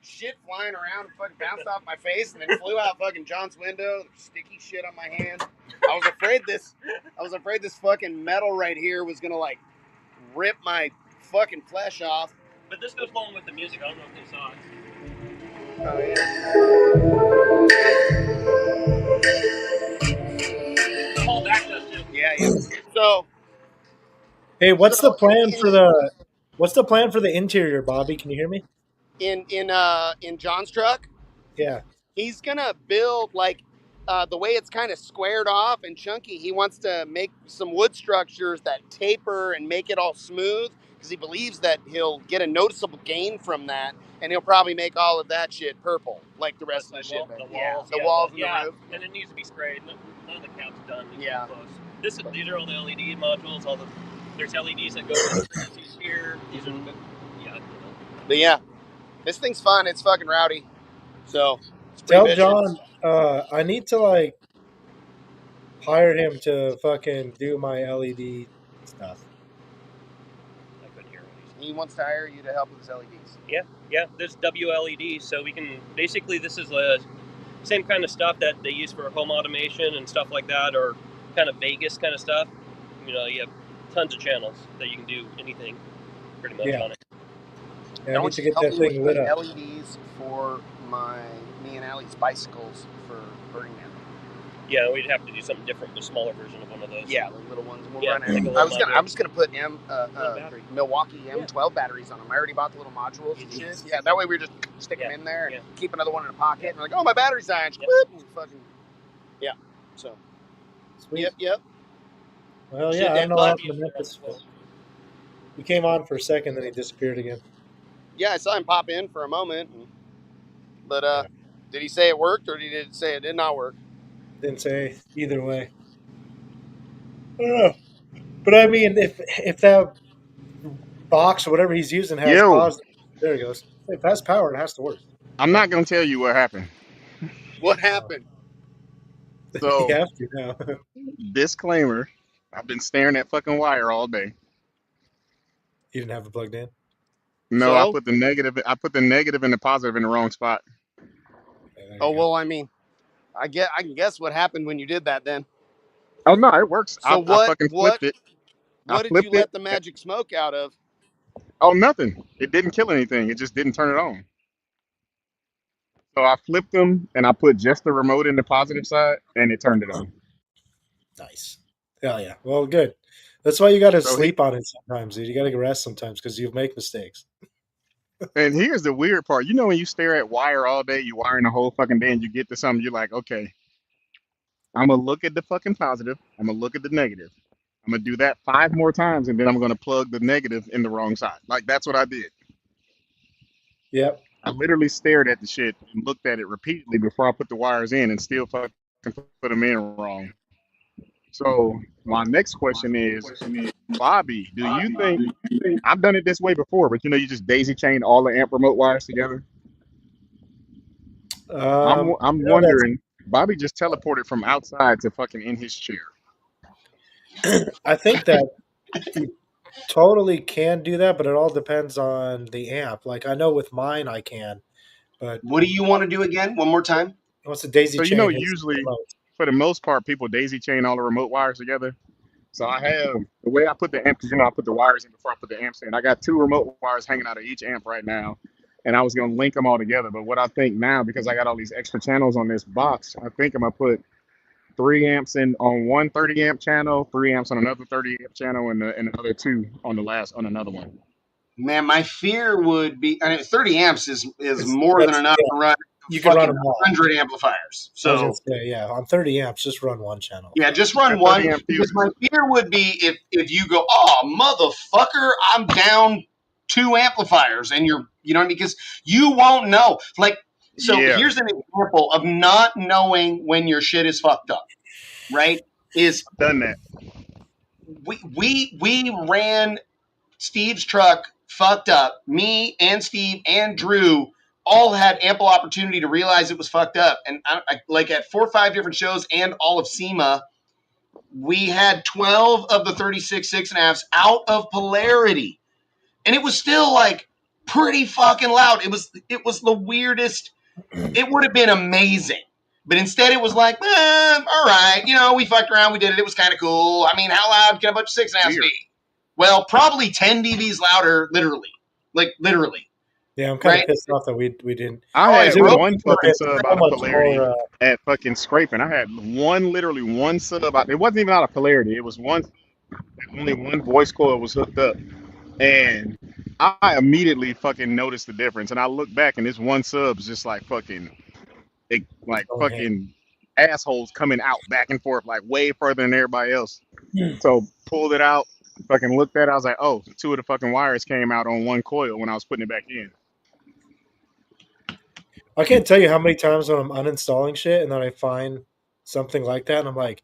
[SPEAKER 1] Shit flying around and fucking bounced off my face and then flew out fucking John's window. Sticky shit on my hand. I was afraid this fucking metal right here was gonna like rip my fucking flesh off.
[SPEAKER 4] But this goes along with the music. I don't know if they saw it.
[SPEAKER 1] Oh yeah.
[SPEAKER 4] The whole back does too.
[SPEAKER 1] Yeah. So
[SPEAKER 2] Hey, what's
[SPEAKER 1] So,
[SPEAKER 2] the plan for the interior, Bobby? Can you hear me?
[SPEAKER 1] in John's truck,
[SPEAKER 2] Yeah.
[SPEAKER 1] he's gonna build like the way it's kind of squared off and chunky. He wants to make some wood structures that taper and make it all smooth because he believes that he'll get a noticeable gain from that, and he'll probably make all of that shit purple like the rest of the shit. The walls and the roof.
[SPEAKER 4] And it needs to be sprayed. None of the caps done.
[SPEAKER 1] Yeah.
[SPEAKER 4] These are all the LED modules. There's LEDs that go with the frequencies here. These are
[SPEAKER 1] But yeah, this thing's fun. It's fucking rowdy. So it's
[SPEAKER 2] Tell
[SPEAKER 1] pretty
[SPEAKER 2] John I need to like hire him to fucking do my LED stuff.
[SPEAKER 4] I couldn't hear what
[SPEAKER 1] He wants to hire you to help with his LEDs.
[SPEAKER 4] Yeah. There's WLED, so we can basically this is the same kind of stuff that they use for home automation and stuff like that, or kind of Vegas kind of stuff. You know, you have tons of channels that you can do anything pretty much
[SPEAKER 2] Yeah.
[SPEAKER 4] on it.
[SPEAKER 2] Yeah, I
[SPEAKER 6] I
[SPEAKER 2] need
[SPEAKER 6] want
[SPEAKER 2] to
[SPEAKER 6] you to
[SPEAKER 2] get
[SPEAKER 6] help
[SPEAKER 2] that
[SPEAKER 6] me
[SPEAKER 2] thing
[SPEAKER 6] with
[SPEAKER 2] lit
[SPEAKER 6] the
[SPEAKER 2] up.
[SPEAKER 6] LEDs for me and Allie's bicycles for Burning Man.
[SPEAKER 4] Yeah, we'd have to do something different with a smaller version of one of those.
[SPEAKER 6] Yeah, the little ones. We'll
[SPEAKER 4] Yeah,
[SPEAKER 6] run
[SPEAKER 4] like a
[SPEAKER 6] it.
[SPEAKER 4] little
[SPEAKER 6] I was
[SPEAKER 4] module.
[SPEAKER 6] gonna put
[SPEAKER 4] battery.
[SPEAKER 6] Milwaukee M12 batteries on them. I already bought the little modules and shit. Yeah, that way we just stick them in there and keep another one in a pocket. And we're like, oh, my battery's dying.
[SPEAKER 4] Yep.
[SPEAKER 6] Whoop, and fucking So
[SPEAKER 2] Sweet.
[SPEAKER 6] yep.
[SPEAKER 2] Well,
[SPEAKER 6] Shit,
[SPEAKER 2] yeah, I
[SPEAKER 6] that
[SPEAKER 2] don't know what
[SPEAKER 6] Bob-
[SPEAKER 2] happened to Memphis. He came on for a second, then he disappeared again.
[SPEAKER 6] Yeah, I saw him pop in for a moment, but
[SPEAKER 2] Yeah.
[SPEAKER 6] did he say it worked or did he say it did not work?
[SPEAKER 2] Didn't say either way. I don't know. But I mean, if that box or whatever he's using has
[SPEAKER 3] Yo,
[SPEAKER 2] positive, there he goes. If it has power, it has to work.
[SPEAKER 3] I'm not gonna tell you what happened.
[SPEAKER 6] What
[SPEAKER 2] Oh.
[SPEAKER 6] happened?
[SPEAKER 2] You
[SPEAKER 3] So,
[SPEAKER 2] have to now.
[SPEAKER 3] disclaimer: I've been staring at fucking wire all day.
[SPEAKER 2] You didn't have it plugged in.
[SPEAKER 3] No, I
[SPEAKER 6] So?
[SPEAKER 3] put the negative. I put the negative and the positive in the wrong spot.
[SPEAKER 2] Okay, there
[SPEAKER 6] Oh
[SPEAKER 2] you go.
[SPEAKER 6] well, I mean, I can guess what happened when you did that then.
[SPEAKER 3] Oh no, it works.
[SPEAKER 6] So
[SPEAKER 3] I fucking flipped it. I
[SPEAKER 6] what did you
[SPEAKER 3] flipped it.
[SPEAKER 6] let the magic smoke out of?
[SPEAKER 3] Oh, nothing. It didn't kill anything. It just didn't turn it on. So I flipped them and I put just the remote in the positive side and it turned it on.
[SPEAKER 2] Nice. Hell yeah. Well, good. That's why you got to
[SPEAKER 3] So
[SPEAKER 2] sleep on it sometimes, dude. You got to rest sometimes because you make mistakes.
[SPEAKER 3] and here's the weird part. You know when you stare at wire all day, you wiring the whole fucking day and you get to something, you're like, okay, I'm gonna look at the fucking positive, I'm gonna look at the negative. I'm gonna do that 5 more times and then I'm gonna plug the negative in the wrong side. Like that's what I did.
[SPEAKER 2] Yep.
[SPEAKER 3] I literally stared at the shit and looked at it repeatedly before I put the wires in and still fucking put them in wrong. So my next question is, Bobby, do you think I've done it this way before, but you know you just daisy chain all the amp remote wires together? I'm
[SPEAKER 2] That's.
[SPEAKER 3] wondering, Bobby just teleported from outside to fucking in his chair.
[SPEAKER 2] I think that you totally can do that, but it all depends on the amp. Like I know with mine, I can, but
[SPEAKER 1] What do you want to do again? One more time.
[SPEAKER 2] what's the daisy
[SPEAKER 3] So you know
[SPEAKER 2] chain? His
[SPEAKER 3] usually
[SPEAKER 2] remote.
[SPEAKER 3] for the most part people daisy chain all the remote wires together. So I have the way I put the amp, because you know I put the wires in before I put the amps in. I got 2 remote wires hanging out of each amp right now, and I was gonna link them all together. But what I think now, because I got all these extra channels on this box, I think I'm gonna put 3 amps in on one 30 amp channel, 3 amps on another 30 amp channel, and another two on another one.
[SPEAKER 1] Man, my fear would be, I mean, 30 amps is more than
[SPEAKER 2] That's
[SPEAKER 1] enough
[SPEAKER 2] yeah.
[SPEAKER 1] to run
[SPEAKER 2] You can run
[SPEAKER 1] fucking
[SPEAKER 2] them all.
[SPEAKER 1] 100 amplifiers.
[SPEAKER 2] I was gonna
[SPEAKER 1] So
[SPEAKER 2] say yeah. On 30 amps, just run one channel.
[SPEAKER 1] yeah, just run
[SPEAKER 3] Got
[SPEAKER 1] one
[SPEAKER 3] 30 amp
[SPEAKER 1] because
[SPEAKER 3] fuses.
[SPEAKER 1] my fear would be if you go, oh motherfucker, I'm down 2 amplifiers, and you know what I mean? Because you won't know. Like, so
[SPEAKER 3] Yeah,
[SPEAKER 1] here's an example of not knowing when your shit is fucked up. Right? Is
[SPEAKER 3] done that.
[SPEAKER 1] we ran Steve's truck fucked up. Me and Steve and Drew all had ample opportunity to realize it was fucked up. And like at 4 or 5 different shows and all of SEMA, we had 12 of the 36 6.5s out of polarity. And it was still like pretty fucking loud. It was the weirdest. It would have been amazing. But instead it was like, all right, we fucked around, we did it, it was kind of cool. I mean, how loud can a bunch of 6.5s
[SPEAKER 3] Weird.
[SPEAKER 1] be? Well, probably 10 dBs louder, literally. Like, literally.
[SPEAKER 2] Yeah, I'm kind of
[SPEAKER 1] Right?
[SPEAKER 2] pissed off that we didn't.
[SPEAKER 3] I
[SPEAKER 1] Oh,
[SPEAKER 3] had
[SPEAKER 1] it
[SPEAKER 2] It would
[SPEAKER 1] broke.
[SPEAKER 3] one
[SPEAKER 2] have
[SPEAKER 3] fucking
[SPEAKER 2] been
[SPEAKER 3] sub
[SPEAKER 2] so
[SPEAKER 3] out of
[SPEAKER 2] much
[SPEAKER 3] polarity
[SPEAKER 2] more.
[SPEAKER 3] at fucking scraping. I had literally one sub out. It wasn't even out of polarity. It was one. Only one voice coil was hooked up, and I immediately fucking noticed the difference. And I look back, and this one sub is just like fucking, like
[SPEAKER 2] Going ham.
[SPEAKER 3] fucking assholes coming out back and forth, like way further than everybody else. So pulled it out, fucking looked at it. I was like, oh, 2 of the fucking wires came out on one coil when I was putting it back in.
[SPEAKER 2] I can't tell you how many times when I'm uninstalling shit and then I find something like that, and I'm like,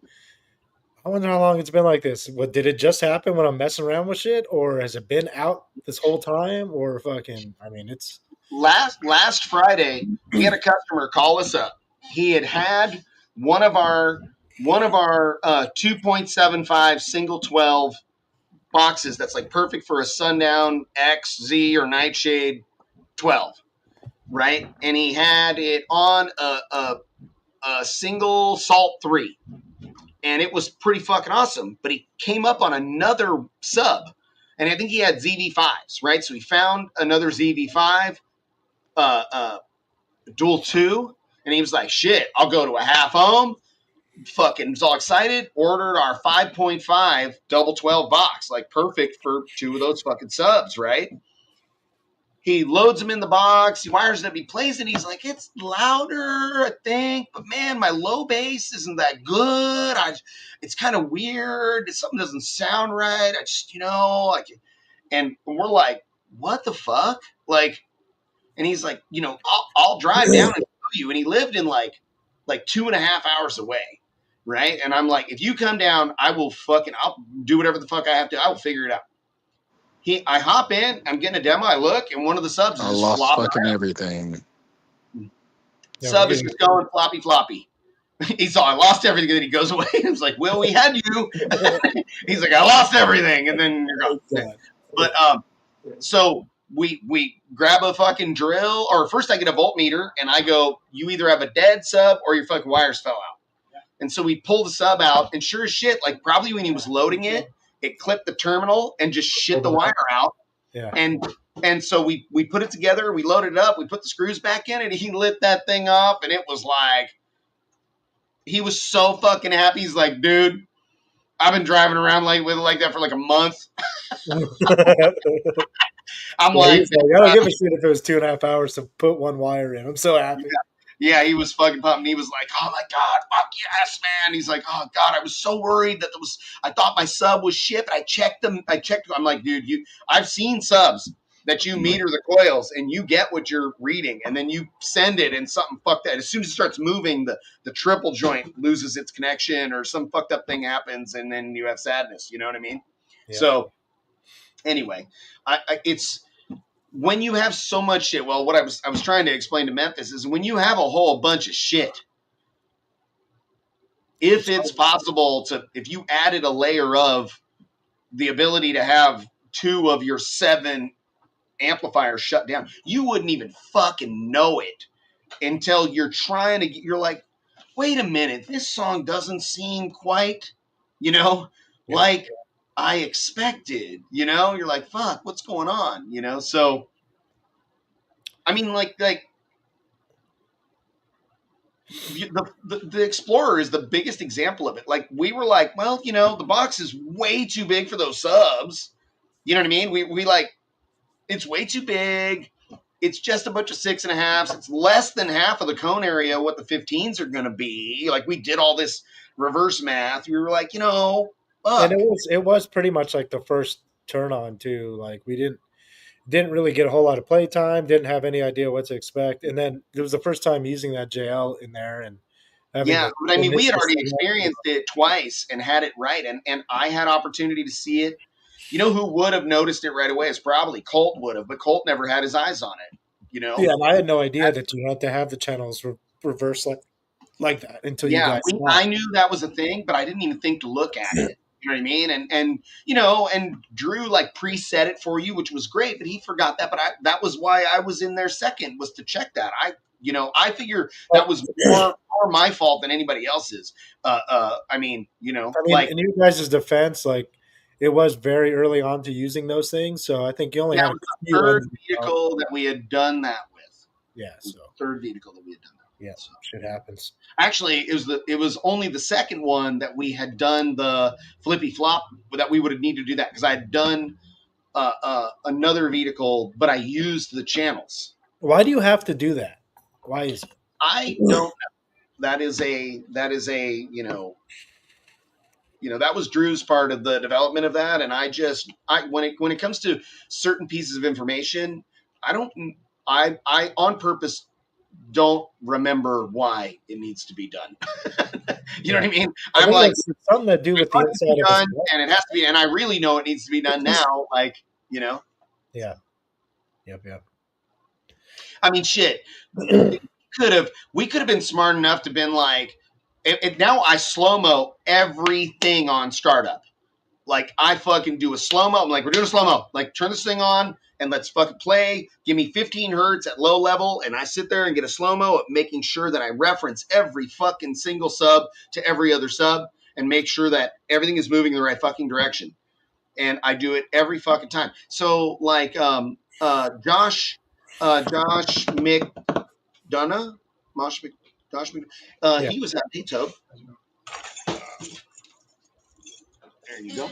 [SPEAKER 2] I wonder how long it's been like this. What did it just happen when I'm messing around with shit, or has it been out this whole time, or fucking? I mean, it's
[SPEAKER 1] Last Friday, we had a customer call us up. He had one of our 2.75 single 12 boxes that's like perfect for a sundown X, Z, or Nightshade 12, right? And he had it on a single Salt 3. and it was pretty fucking awesome. But he came up on another sub, and I think he had ZV5s, right? So he found another ZV5, dual 2, and he was like, shit, I'll go to a half ohm. Fucking was all excited, ordered our 5.5 double 12 box, like perfect for 2 of those fucking subs, right? He loads them in the box, he wires it up, he plays it, he's like, it's louder, I think, but man, my low bass isn't that good. It's kind of weird. Something doesn't sound right. I just, like, and we're like, what the fuck? Like, and he's like, I'll drive down and show you. And he lived in like 2.5 hours away, right? And I'm like, if you come down, I'll do whatever the fuck I have to. I will figure it out. I hop in, I'm getting a demo, I look, and one of the subs is
[SPEAKER 7] I
[SPEAKER 1] just
[SPEAKER 7] lost
[SPEAKER 1] flopping
[SPEAKER 7] fucking
[SPEAKER 1] around.
[SPEAKER 7] everything.
[SPEAKER 1] Sub is just going floppy floppy. He's all, I lost everything, and then he goes away. And it's like, well, we had you. He's like, I lost everything, and then you're gone. But so we grab a fucking drill, or first I get a voltmeter, and I go, you either have a dead sub or your fucking wires fell out. Yeah. And so we pull the sub out, and sure as shit, like probably when he was loading it, it clipped the terminal and just shit the wire out.
[SPEAKER 2] Yeah.
[SPEAKER 1] And so we put it together, we loaded it up, we put the screws back in, and he lit that thing off, and it was like, he was so fucking happy. He's like, dude, I've been driving around with it like that for like a month. I'm like,
[SPEAKER 2] I don't give a shit if it was 2.5 hours to put one wire in. I'm so happy.
[SPEAKER 1] Yeah, he was fucking pumped. He was like, oh my God, fuck yes, man. He's like, oh God, I was so worried that I thought my sub was shit, but I checked them. I'm like, dude, I've seen subs that you meter the coils and you get what you're reading, and then you send it and something fucked that. As soon as it starts moving, the triple joint loses its connection or some fucked up thing happens, and then you have sadness. You know what I mean? Yeah. So anyway, it's when you have so much shit. Well, what I was trying to explain to Memphis is when you have a whole bunch of shit, if it's possible if you added a layer of the ability to have 2 of your 7 amplifiers shut down, you wouldn't even fucking know it until you're like, wait a minute, this song doesn't seem quite, like I expected, you're like, fuck, what's going on? So I mean, like the Explorer is the biggest example of it. Like, we were like, well, the box is way too big for those subs. You know what I mean? We like, it's way too big. It's just a bunch of 6.5s. It's less than half of the cone area what the 15s are going to be. Like, we did all this reverse math. We were like, fuck.
[SPEAKER 2] And it was pretty much like the first turn on too. Like, we didn't really get a whole lot of play time, didn't have any idea what to expect. And then it was the first time using that JL in there. And
[SPEAKER 1] but I mean, we had already experienced it twice and had it right. And I had opportunity to see it. You know who would have noticed it right away is probably Colt would have, but Colt never had his eyes on it,
[SPEAKER 2] Yeah, and I had no idea that you had to have the channels reverse like that until you guys.
[SPEAKER 1] I knew that was a thing, but I didn't even think to look at it. You know what I mean? And Drew like preset it for you, which was great, but he forgot that. But that was why I was in there second, was to check that. I figure that was more my fault than anybody else's. In
[SPEAKER 2] your guys' defense, like, it was very early on to using those things, so I think you only had
[SPEAKER 1] the third vehicle that we had done that with.
[SPEAKER 2] Yeah, so
[SPEAKER 1] third vehicle that we had done that with.
[SPEAKER 2] Yeah, so shit happens.
[SPEAKER 1] Actually, it was only the second one that we had done the flippy flop that we would have needed to do that, because I had done another vehicle, but I used the channels.
[SPEAKER 2] Why do you have to do that? Why is it?
[SPEAKER 1] I don't know. That is a that was Drew's part of the development of that, and when it comes to certain pieces of information, I on purpose don't remember why it needs to be done. You know what I mean? I'm like,
[SPEAKER 2] it's something to do with the inside
[SPEAKER 1] of it, and it has to be, and I really know it needs to be done now. Like,
[SPEAKER 2] Yeah. Yep.
[SPEAKER 1] I mean, shit. We could have been smart enough to been like, now I slow-mo everything on startup. Like, I fucking do a slow-mo. I'm like, we're doing a slow-mo. Like, turn this thing on and let's fucking play. Give me 15 hertz at low level, and I sit there and get a slow-mo of making sure that I reference every fucking single sub to every other sub. and make sure that everything is moving in the right fucking direction. And I do it every fucking time. So like Josh McDonough, Josh McDonough,
[SPEAKER 2] Yeah.
[SPEAKER 1] he was at Beethoven. There you go.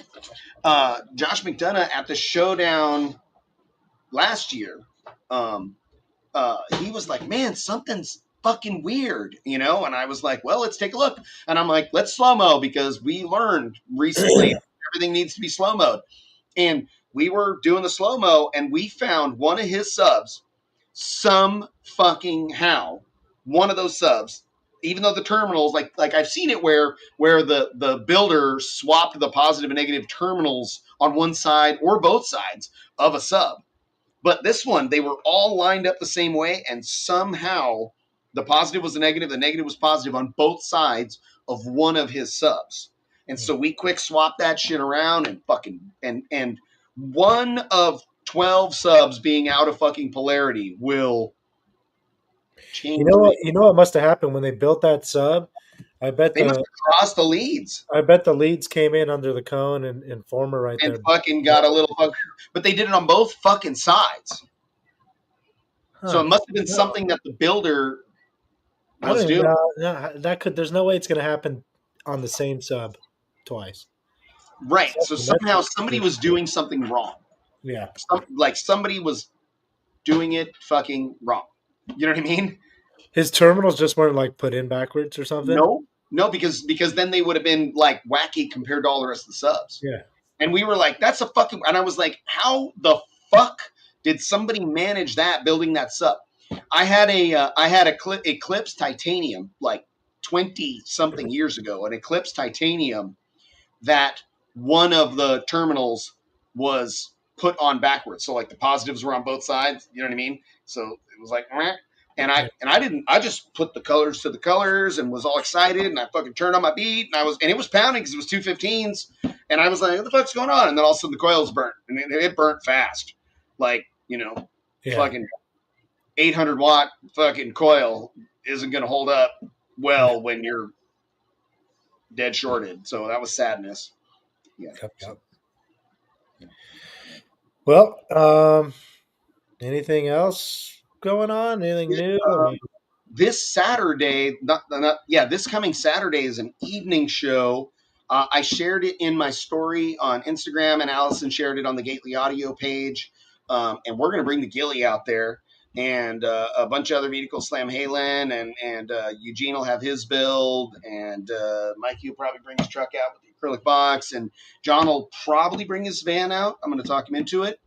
[SPEAKER 1] Josh McDonough at the showdown last year, he was like, man, something's fucking weird, you know? And I was like, well, let's take a look. And I'm like, let's slow mo because we learned recently everything needs to be slow mo. And we were doing the slow mo and we found one of his subs, some fucking how, one of those subs, even though the terminals, like I've seen it where the builder swapped the positive and negative terminals on one side or both sides of a sub. But this one, they were all lined up the same way, and somehow the positive was the negative was positive on both sides of one of his subs. And so we quick swapped that shit around and fucking and one of 12 subs being out of fucking polarity will change.
[SPEAKER 2] You know what must have happened when they built that sub? I bet
[SPEAKER 1] They must have crossed the leads
[SPEAKER 2] the leads came in under the cone and former right
[SPEAKER 1] and
[SPEAKER 2] there.
[SPEAKER 1] fucking got a little fuck. But they did it on both fucking sides.
[SPEAKER 2] Huh.
[SPEAKER 1] So it must have been something that the builder
[SPEAKER 2] I
[SPEAKER 1] was
[SPEAKER 2] don't even
[SPEAKER 1] doing.
[SPEAKER 2] know. That could. There's no way it's going to happen on the same sub twice.
[SPEAKER 1] Right. So somehow somebody was doing something wrong.
[SPEAKER 2] Yeah.
[SPEAKER 1] Like somebody was doing it fucking wrong. You know what I mean?
[SPEAKER 2] His terminals just weren't like put in backwards or something.
[SPEAKER 1] No, because then they would have been like wacky compared to all the rest of the subs.
[SPEAKER 2] Yeah.
[SPEAKER 1] And we were like, that's a fucking. And I was like, how the fuck did somebody manage that building that sub? I had Eclipse Titanium like 20 something years ago, an Eclipse Titanium that one of the terminals was put on backwards. So like the positives were on both sides. You know what I mean? So it was like, meh. And I just put the colors to the colors and was all excited and I fucking turned on my beat and it was pounding because it was 215s and I was like, what the fuck's going on? And then all of a sudden the coils burnt and it burnt fast. Like, you know, fucking 800 watt fucking coil isn't going to hold up well when you're dead shorted. So that was sadness. Yeah.
[SPEAKER 2] Yep. Well, anything else going on? Anything new?
[SPEAKER 1] This Saturday, this coming Saturday is an evening show. I shared it in my story on Instagram, and Allison shared it on the Gately Audio page. And we're going to bring the Gilly out there, and a bunch of other vehicles, Slam Halen, and Eugene will have his build, and Mikey will probably bring his truck out with the acrylic box, and John will probably bring his van out. I'm going to talk him into it.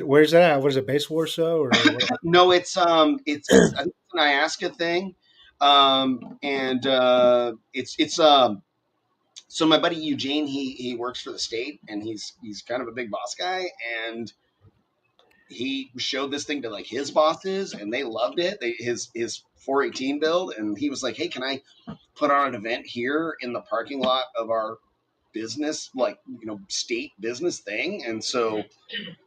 [SPEAKER 2] Where's that at? What is it, Base War show or what?
[SPEAKER 1] No, it's I think it's an IASCA thing, it's so my buddy Eugene, he works for the state and he's kind of a big boss guy, and he showed this thing to like his bosses and they loved it. His 418 build, and he was like, hey, can I put on an event here in the parking lot of our business, like, you know, state business thing? And so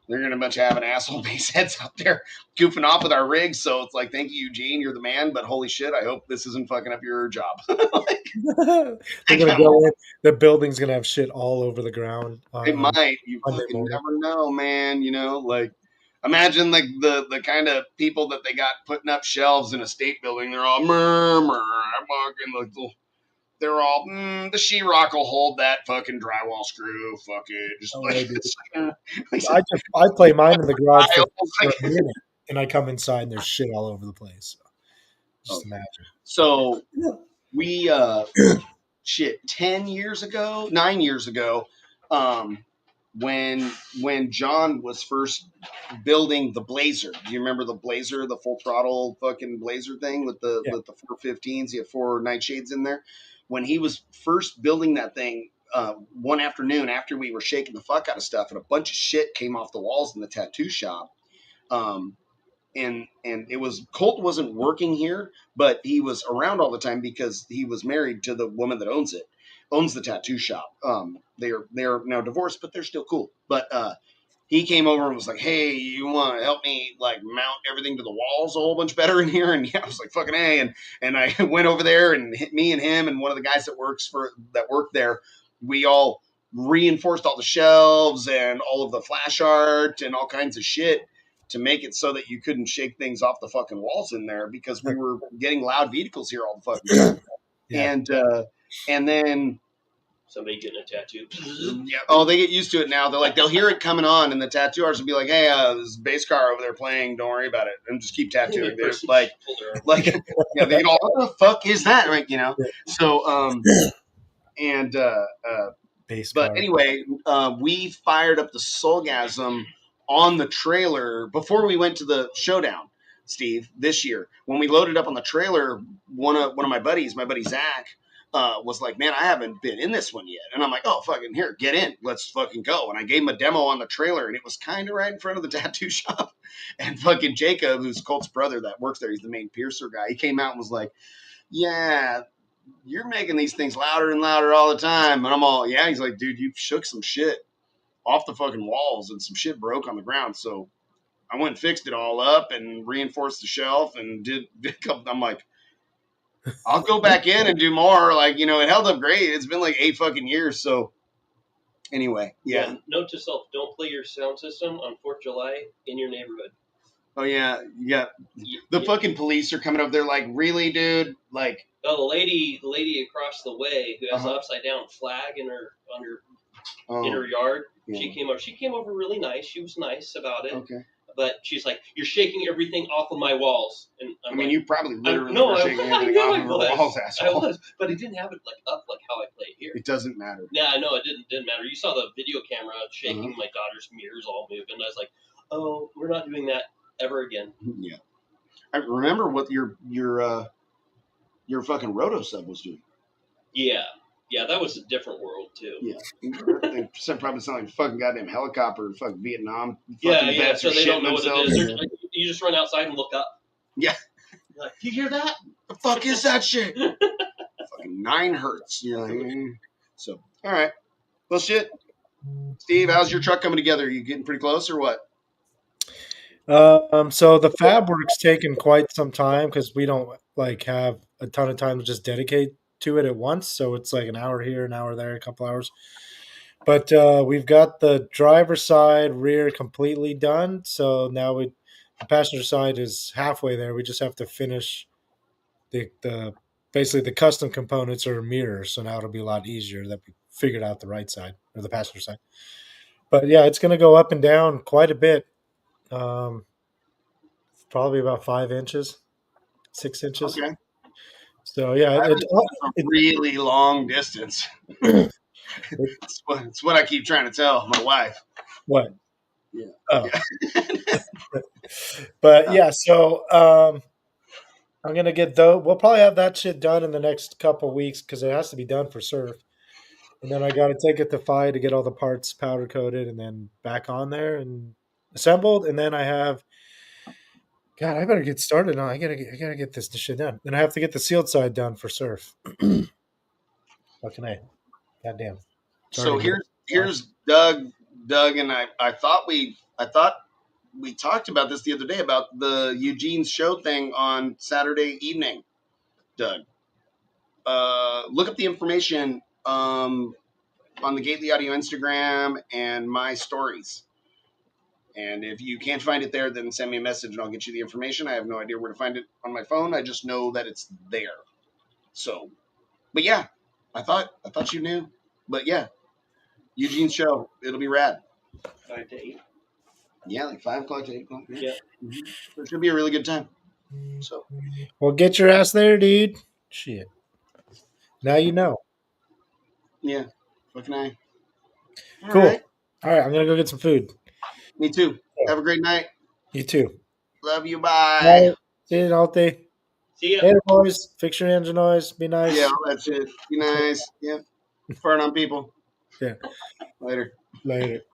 [SPEAKER 1] they're going to bunch of having asshole base heads out there goofing off with our rigs. So it's like, thank you, Eugene. You're the man. But holy shit, I hope this isn't fucking up your job.
[SPEAKER 2] They're gonna go in. The building's gonna have shit all over the ground.
[SPEAKER 1] It might. You fucking never know, man. You know, like imagine like the kind of people that they got putting up shelves in a state building. They're all murmur. I'm walking like they're all, the sheetrock will hold that fucking drywall screw. Fuck it. Just
[SPEAKER 2] I play mine in the garage for a minute, and I come inside and there's shit all over the place. Just imagine.
[SPEAKER 1] So we, 9 years ago, when John was first building the Blazer. Do you remember the Blazer, the full throttle fucking Blazer thing with the 415s? You have 4 nightshades in there. When he was first building that thing, one afternoon after we were shaking the fuck out of stuff and a bunch of shit came off the walls in the tattoo shop, and it was, Colt wasn't working here, but he was around all the time because he was married to the woman that owns the tattoo shop. They are now divorced, but they're still cool. But he came over and was like, "Hey, you want to help me like mount everything to the walls a whole bunch better in here?" And yeah, I was like, "Fucking A!" And I went over there and me and him and one of the guys that worked there, we all reinforced all the shelves and all of the flash art and all kinds of shit to make it so that you couldn't shake things off the fucking walls in there because we were getting loud vehicles here all the fucking time.
[SPEAKER 2] Yeah.
[SPEAKER 1] And then
[SPEAKER 4] Somebody getting a tattoo.
[SPEAKER 1] yeah. Oh, they get used to it now. They'll hear it coming on, and the tattoo artist will be like, "Hey, there's a bass car over there playing. Don't worry about it, and just keep tattooing." They're just like, yeah, they go, "What the fuck is that?" Right, you know. So, and
[SPEAKER 2] Base
[SPEAKER 1] but
[SPEAKER 2] car.
[SPEAKER 1] anyway, we fired up the Soulgasm on the trailer before we went to the showdown, Steve, this year. When we loaded up on the trailer, one of my buddy Zach, was like, "Man, I haven't been in this one yet." And I'm like, "Oh, fucking here, get in. Let's fucking go." And I gave him a demo on the trailer, and it was kind of right in front of the tattoo shop. And fucking Jacob, who's Colt's brother that works there, he's the main piercer guy, he came out and was like, "Yeah, you're making these things louder and louder all the time." And I'm all, "Yeah." He's like, "Dude, you shook some shit off the fucking walls and some shit broke on the ground." So I went and fixed it all up and reinforced the shelf and did a couple. I'm like, "I'll go back in and do more." Like, you know, it held up great. It's been like 8 fucking years. So anyway, yeah.
[SPEAKER 4] Note to self: don't play your sound system on 4th of July in your neighborhood.
[SPEAKER 1] Oh yeah, yeah. The fucking police are coming up. They're like, "Really, dude?" Like,
[SPEAKER 4] oh, the lady across the way who has an upside down flag in her in her yard. Yeah. She came over really nice. She was nice about it.
[SPEAKER 1] Okay.
[SPEAKER 4] But she's like, "You're shaking everything off of my walls." And
[SPEAKER 1] I mean, you probably literally were shaking everything off of your walls, asshole.
[SPEAKER 4] I was, but I didn't have it like up like how I play it here.
[SPEAKER 1] It doesn't matter.
[SPEAKER 4] Yeah, I know it didn't matter. You saw the video camera shaking my daughter's mirrors all moving. I was like, "Oh, we're not doing that ever again."
[SPEAKER 1] Yeah. I remember what your fucking roto sub was doing.
[SPEAKER 4] Yeah, that was a different world too.
[SPEAKER 1] Yeah, they probably sound like a fucking goddamn helicopter, fucking Vietnam.
[SPEAKER 4] Yeah. So they don't know what it is. Like, you just run outside and look up.
[SPEAKER 1] Yeah.
[SPEAKER 4] You're like, "You hear that?
[SPEAKER 1] The fuck is that shit?" Fucking 9 hertz. You're like, So, all right. Well, shit. Steve, how's your truck coming together? You getting pretty close or what?
[SPEAKER 2] So the fab work's taken quite some time because we don't like have a ton of time to just dedicate to it at once. So it's like an hour here, an hour there, a couple hours. But we've got the driver's side rear completely done. So now the passenger side is halfway there. We just have to finish the basically the custom components or mirrors. So now it'll be a lot easier that we figured out the right side or the passenger side. But yeah, it's going to go up and down quite a bit. Probably about 5 inches, 6 inches.
[SPEAKER 1] Okay.
[SPEAKER 2] So yeah,
[SPEAKER 1] it's a really long distance. It's what I keep trying to tell my wife.
[SPEAKER 2] What?
[SPEAKER 1] Yeah.
[SPEAKER 2] Oh. Yeah. But yeah, so I'm gonna get we'll probably have that shit done in the next couple weeks because it has to be done for surf. And then I got to take it to Phi to get all the parts powder coated and then back on there and assembled. And then I have, God, I better get started on. I gotta get this shit done. Then I have to get the sealed side done for surf. Fucking A. Goddamn.
[SPEAKER 1] So here's Doug, and I thought we talked about this the other day about the Eugene's show thing on Saturday evening. Doug, look up the information on the Gately Audio Instagram and my stories. And if you can't find it there, then send me a message and I'll get you the information. I have no idea where to find it on my phone. I just know that it's there. So, but yeah, I thought you knew. But yeah, Eugene's show, it'll be rad.
[SPEAKER 4] 5 to 8.
[SPEAKER 1] Yeah, like 5 o'clock to 8 o'clock.
[SPEAKER 4] Yeah.
[SPEAKER 1] Mm-hmm. It should be a really good time. So,
[SPEAKER 2] well, get your ass there, dude. Shit. Now you know.
[SPEAKER 1] Yeah. Fucking A.
[SPEAKER 2] Cool. All right, I'm gonna go get some food.
[SPEAKER 1] Me too. Have a great night.
[SPEAKER 2] You too.
[SPEAKER 1] Love you. Bye.
[SPEAKER 2] Bye. See you, Alti.
[SPEAKER 4] See ya.
[SPEAKER 2] Later, boys. Fix your engine noise. Be nice.
[SPEAKER 1] Yeah, all that shit. Be nice. Yeah. Fart on people.
[SPEAKER 2] Yeah.
[SPEAKER 1] Later.
[SPEAKER 2] Later.